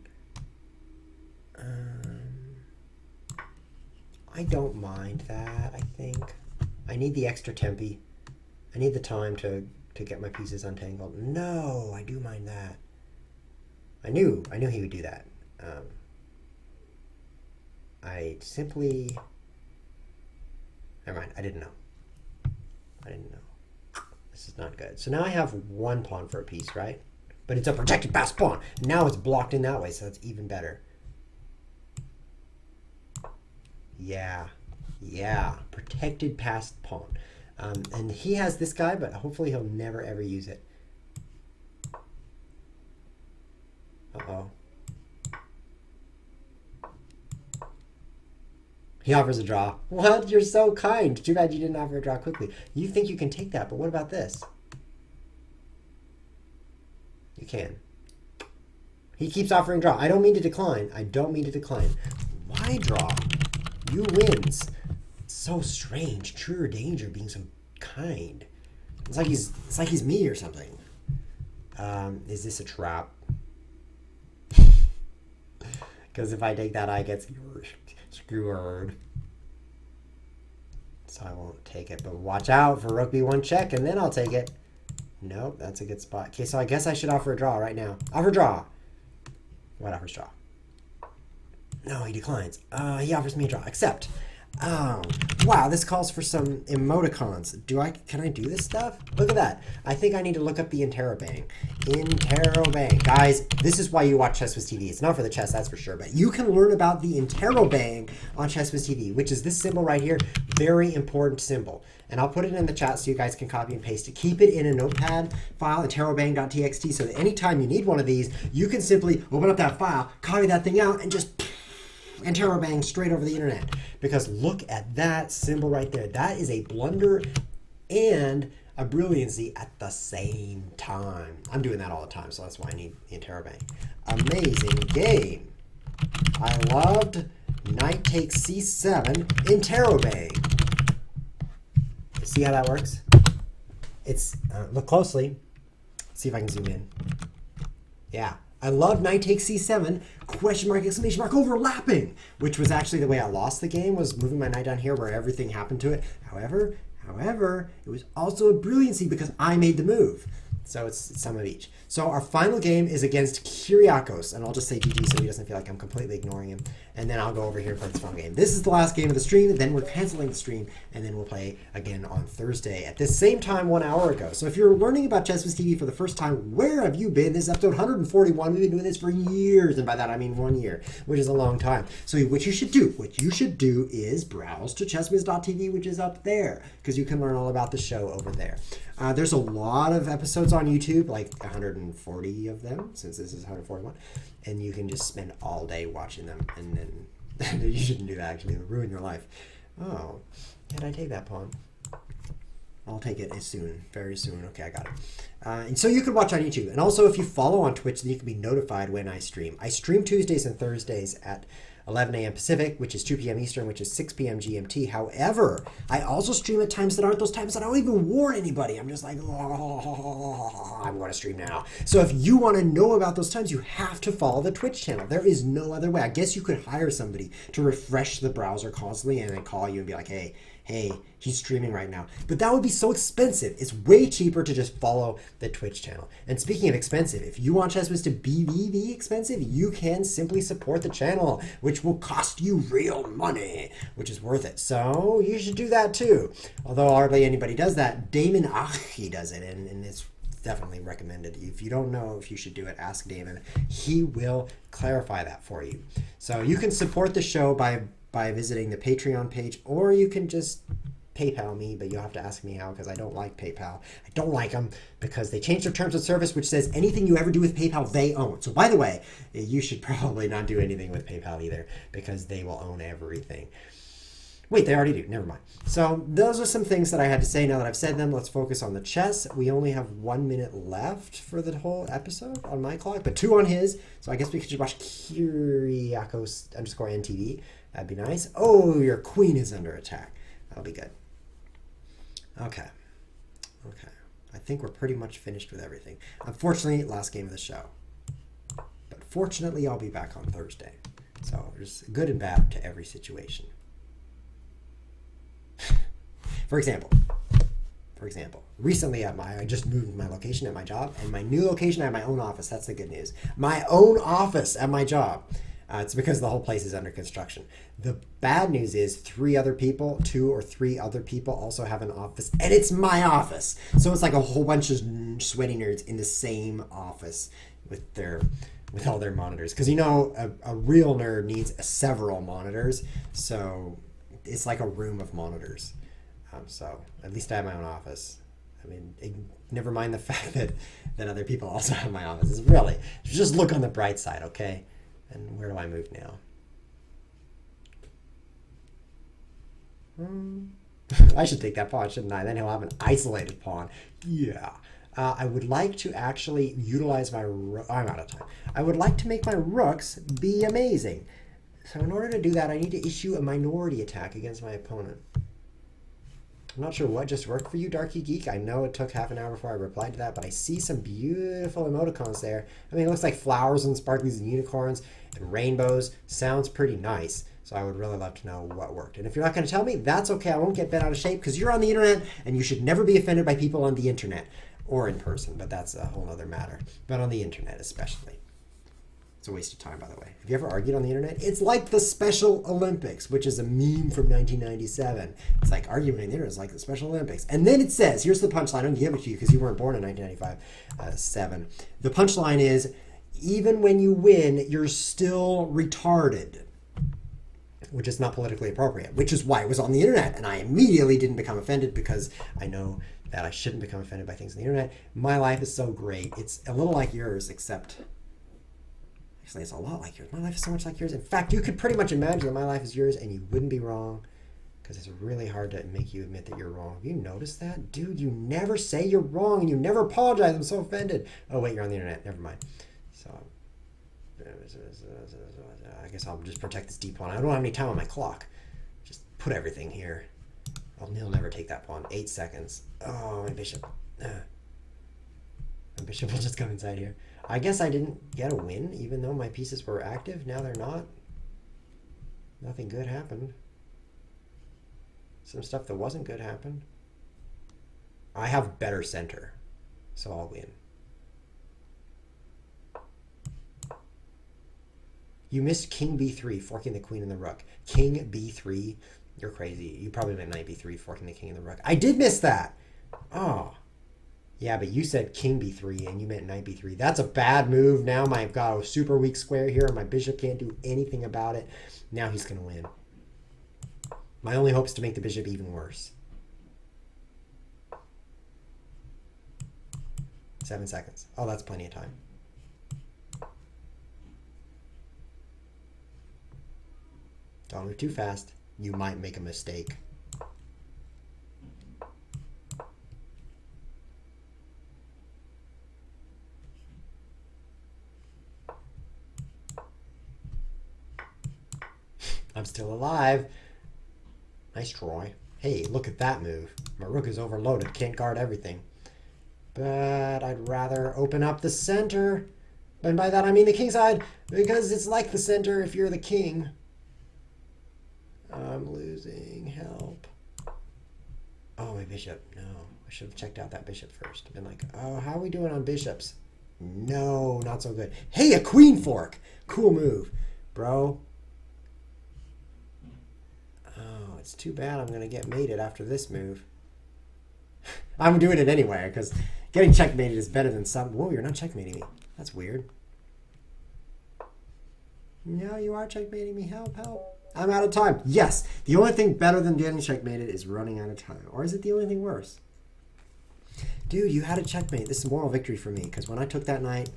A: I don't mind that, I think. I need the extra tempi. I need the time to get my pieces untangled. No, I do mind that. I knew he would do that. I simply... Never mind, I didn't know. I didn't know. This is not good. So now I have 1 pawn for a piece, right? But it's a protected passed pawn. Now it's blocked in that way, so that's even better. Yeah. Yeah. Protected passed pawn. And he has this guy, but hopefully he'll never ever use it. Uh-oh. He offers a draw. What? You're so kind. Too bad you didn't offer a draw quickly. You think you can take that, but what about this? You can. He keeps offering draw. I don't mean to decline. I don't mean to decline. Why draw? You wins. It's so strange. True or danger being so kind. It's like he's me or something. Is this a trap? Because if I take that, I get skewered. So I won't take it. But watch out for rook b1 check, and then I'll take it. Nope, that's a good spot. Okay, so I guess I should offer a draw right now. Offer draw. What offers draw? No, he declines. He offers me a draw. Accept. Oh, wow, this calls for some emoticons. Can I do this stuff? Look at that. I think I need to look up the interrobang. Interrobang. Guys, this is why you watch Chess Whiz TV. It's not for the chess, that's for sure, but you can learn about the interrobang on Chess Whiz TV, which is this symbol right here. Very important symbol. And I'll put it in the chat so you guys can copy and paste it. Keep it in a notepad file, interrobang.txt, so that anytime you need one of these, you can simply open up that file, copy that thing out, and just interrobang straight over the internet. Because look at that symbol right there. That is a blunder and a brilliancy at the same time. I'm doing that all the time, so that's why I need the interrobang. Amazing game. I loved knight takes c7 interrobang. See how that works? It's look closely. See if I can zoom in. Yeah. I love knight takes c7, question mark, exclamation mark, overlapping, which was actually the way I lost the game, was moving my knight down here where everything happened to it. However, it was also a brilliancy because I made the move. So it's some of each. So our final game is against Kyriakos, and I'll just say GG so he doesn't feel like I'm completely ignoring him. And then I'll go over here for this final game. This is the last game of the stream, then we're canceling the stream, and then we'll play again on Thursday at this same time 1 hour ago. So if you're learning about Chess Whiz TV for the first time, where have you been? This is episode 141. We've been doing this for years, and by that I mean 1 year, which is a long time. So what you should do is browse to chesswiz.tv, which is up there, because you can learn all about the show over there. There's a lot of episodes on YouTube, like 140 of them, since this is 141, and you can just spend all day watching them, and then you shouldn't do that, actually. It'll ruin your life. Oh, did I take that pawn? I'll take it soon, very soon. Okay, I got it. And so you can watch on YouTube. And also, if you follow on Twitch, then you can be notified when I stream. I stream Tuesdays and Thursdays at 11 a.m. Pacific, which is 2 p.m. Eastern, which is 6 p.m. GMT. However, I also stream at times that aren't those times that I don't even warn anybody. I'm just like, oh, I'm going to stream now. So if you want to know about those times, you have to follow the Twitch channel. There is no other way. I guess you could hire somebody to refresh the browser constantly and then call you and be like, hey, he's streaming right now. But that would be so expensive. It's way cheaper to just follow the Twitch channel. And speaking of expensive, if you want Chess Whiz to be expensive, you can simply support the channel, which will cost you real money, which is worth it. So you should do that too. Although hardly anybody does that. Damon he does it, and it's definitely recommended. If you don't know if you should do it, ask Damon. He will clarify that for you. So you can support the show by visiting the Patreon page, or you can just PayPal me, but you'll have to ask me how, because I don't like PayPal. I don't like them because they changed their terms of service, which says anything you ever do with PayPal, they own. So by the way, you should probably not do anything with PayPal either, because they will own everything. Wait, they already do. Never mind. So those are some things that I had to say. Now that I've said them, let's focus on the chess. We only have 1 minute left for the whole episode on my clock, but 2 on his. So I guess we could just watch Kyriakos_NTV. That'd be nice. Oh, your queen is under attack. That'll be good. Okay. I think we're pretty much finished with everything. Unfortunately, last game of the show. But fortunately, I'll be back on Thursday. So there's good and bad to every situation. For example, recently I just moved my location at my job, and my new location I have my own office. That's the good news. My own office at my job. It's because the whole place is under construction. The bad news is 2 or 3 other people also have an office, and it's my office. So it's like a whole bunch of sweaty nerds in the same office with all their monitors. Because a real nerd needs several monitors, so it's like a room of monitors. So at least I have my own office. I mean, never mind the fact that other people also have my office. It's really, just look on the bright side, okay? And where do I move now? I should take that pawn, shouldn't I? Then he'll have an isolated pawn. Yeah. I would like to actually utilize my... I'm out of time. I would like to make my rooks be amazing. So in order to do that, I need to issue a minority attack against my opponent. I'm not sure what just worked for you, Darky Geek. I know it took half an hour before I replied to that, but I see some beautiful emoticons there. I mean, it looks like flowers and sparklies and unicorns and rainbows. Sounds pretty nice. So I would really love to know what worked. And if you're not going to tell me, that's okay. I won't get bent out of shape because you're on the internet and you should never be offended by people on the internet or in person, but that's a whole other matter. But on the internet especially. It's a waste of time, by the way. Have you ever argued on the internet? It's like the Special Olympics, which is a meme from 1997. It's like arguing on the internet is like the Special Olympics. And then it says, here's the punchline. I'm going to give it to you because you weren't born in 1995. The punchline is, even when you win, you're still retarded. Which is not politically appropriate, which is why it was on the internet. And I immediately didn't become offended because I know that I shouldn't become offended by things on the internet. My life is so great. It's a little like yours, except... Actually, it's a lot like yours. My life is so much like yours. In fact, you could pretty much imagine that my life is yours and you wouldn't be wrong because it's really hard to make you admit that you're wrong. Have you noticed that? Dude, you never say you're wrong and you never apologize. I'm so offended. Oh, wait, you're on the internet. Never mind. So, I guess I'll just protect this D pawn. I don't have any time on my clock. Just put everything here. He'll never take that pawn. 8 seconds. Oh, my bishop. My bishop will just come inside here. I guess I didn't get a win, even though my pieces were active. Now they're not. Nothing good happened. Some stuff that wasn't good happened. I have better center, so I'll win. You missed king b3, forking the queen and the rook. King b3, you're crazy. You probably meant knight b3, forking the king and the rook. I did miss that. Oh. Yeah, but you said king b3 and you meant knight b3. That's a bad move. Now I've got a super weak square here and my bishop can't do anything about it. Now he's going to win. My only hope is to make the bishop even worse. 7 seconds. Oh, that's plenty of time. Don't move too fast. You might make a mistake. I'm still alive. Nice try. Hey, look at that move. My rook is overloaded. Can't guard everything. But I'd rather open up the center. And by that I mean the king side. Because it's like the center if you're the king. I'm losing. Help. Oh, my bishop. No. I should have checked out that bishop first. Been like, oh, how are we doing on bishops? No, not so good. Hey, a queen fork. Cool move. Bro. Oh, it's too bad I'm going to get mated after this move. I'm doing it anyway, because getting checkmated is better than some... Whoa, you're not checkmating me. That's weird. No, you are checkmating me. Help, help. I'm out of time. Yes, the only thing better than getting checkmated is running out of time. Or is it the only thing worse? Dude, you had a checkmate. This is a moral victory for me, because when I took that knight,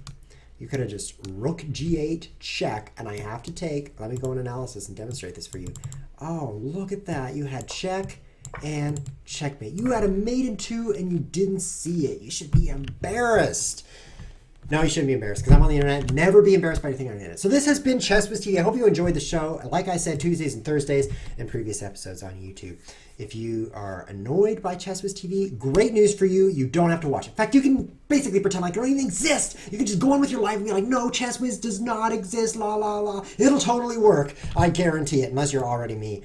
A: you could have just rook g8, check, and I have to take... Let me go in analysis and demonstrate this for you. Oh, look at that. You had check and checkmate. You had a mate in 2 and you didn't see it. You should be embarrassed. No, you shouldn't be embarrassed because I'm on the internet. Never be embarrassed by anything on the internet. So this has been Chess Whiz TV. I hope you enjoyed the show. Like I said, Tuesdays and Thursdays and previous episodes on YouTube. If you are annoyed by Chess Whiz TV, great news for you. You don't have to watch it. In fact, you can basically pretend like you don't even exist. You can just go on with your life and be like, no, Chess Whiz does not exist, la, la, la. It'll totally work. I guarantee it, unless you're already me.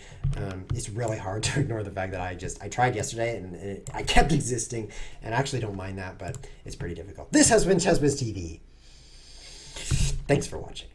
A: It's really hard to ignore the fact that I tried yesterday and I kept existing. And I actually don't mind that, but it's pretty difficult. This has been Chess Whiz TV. Thanks for watching.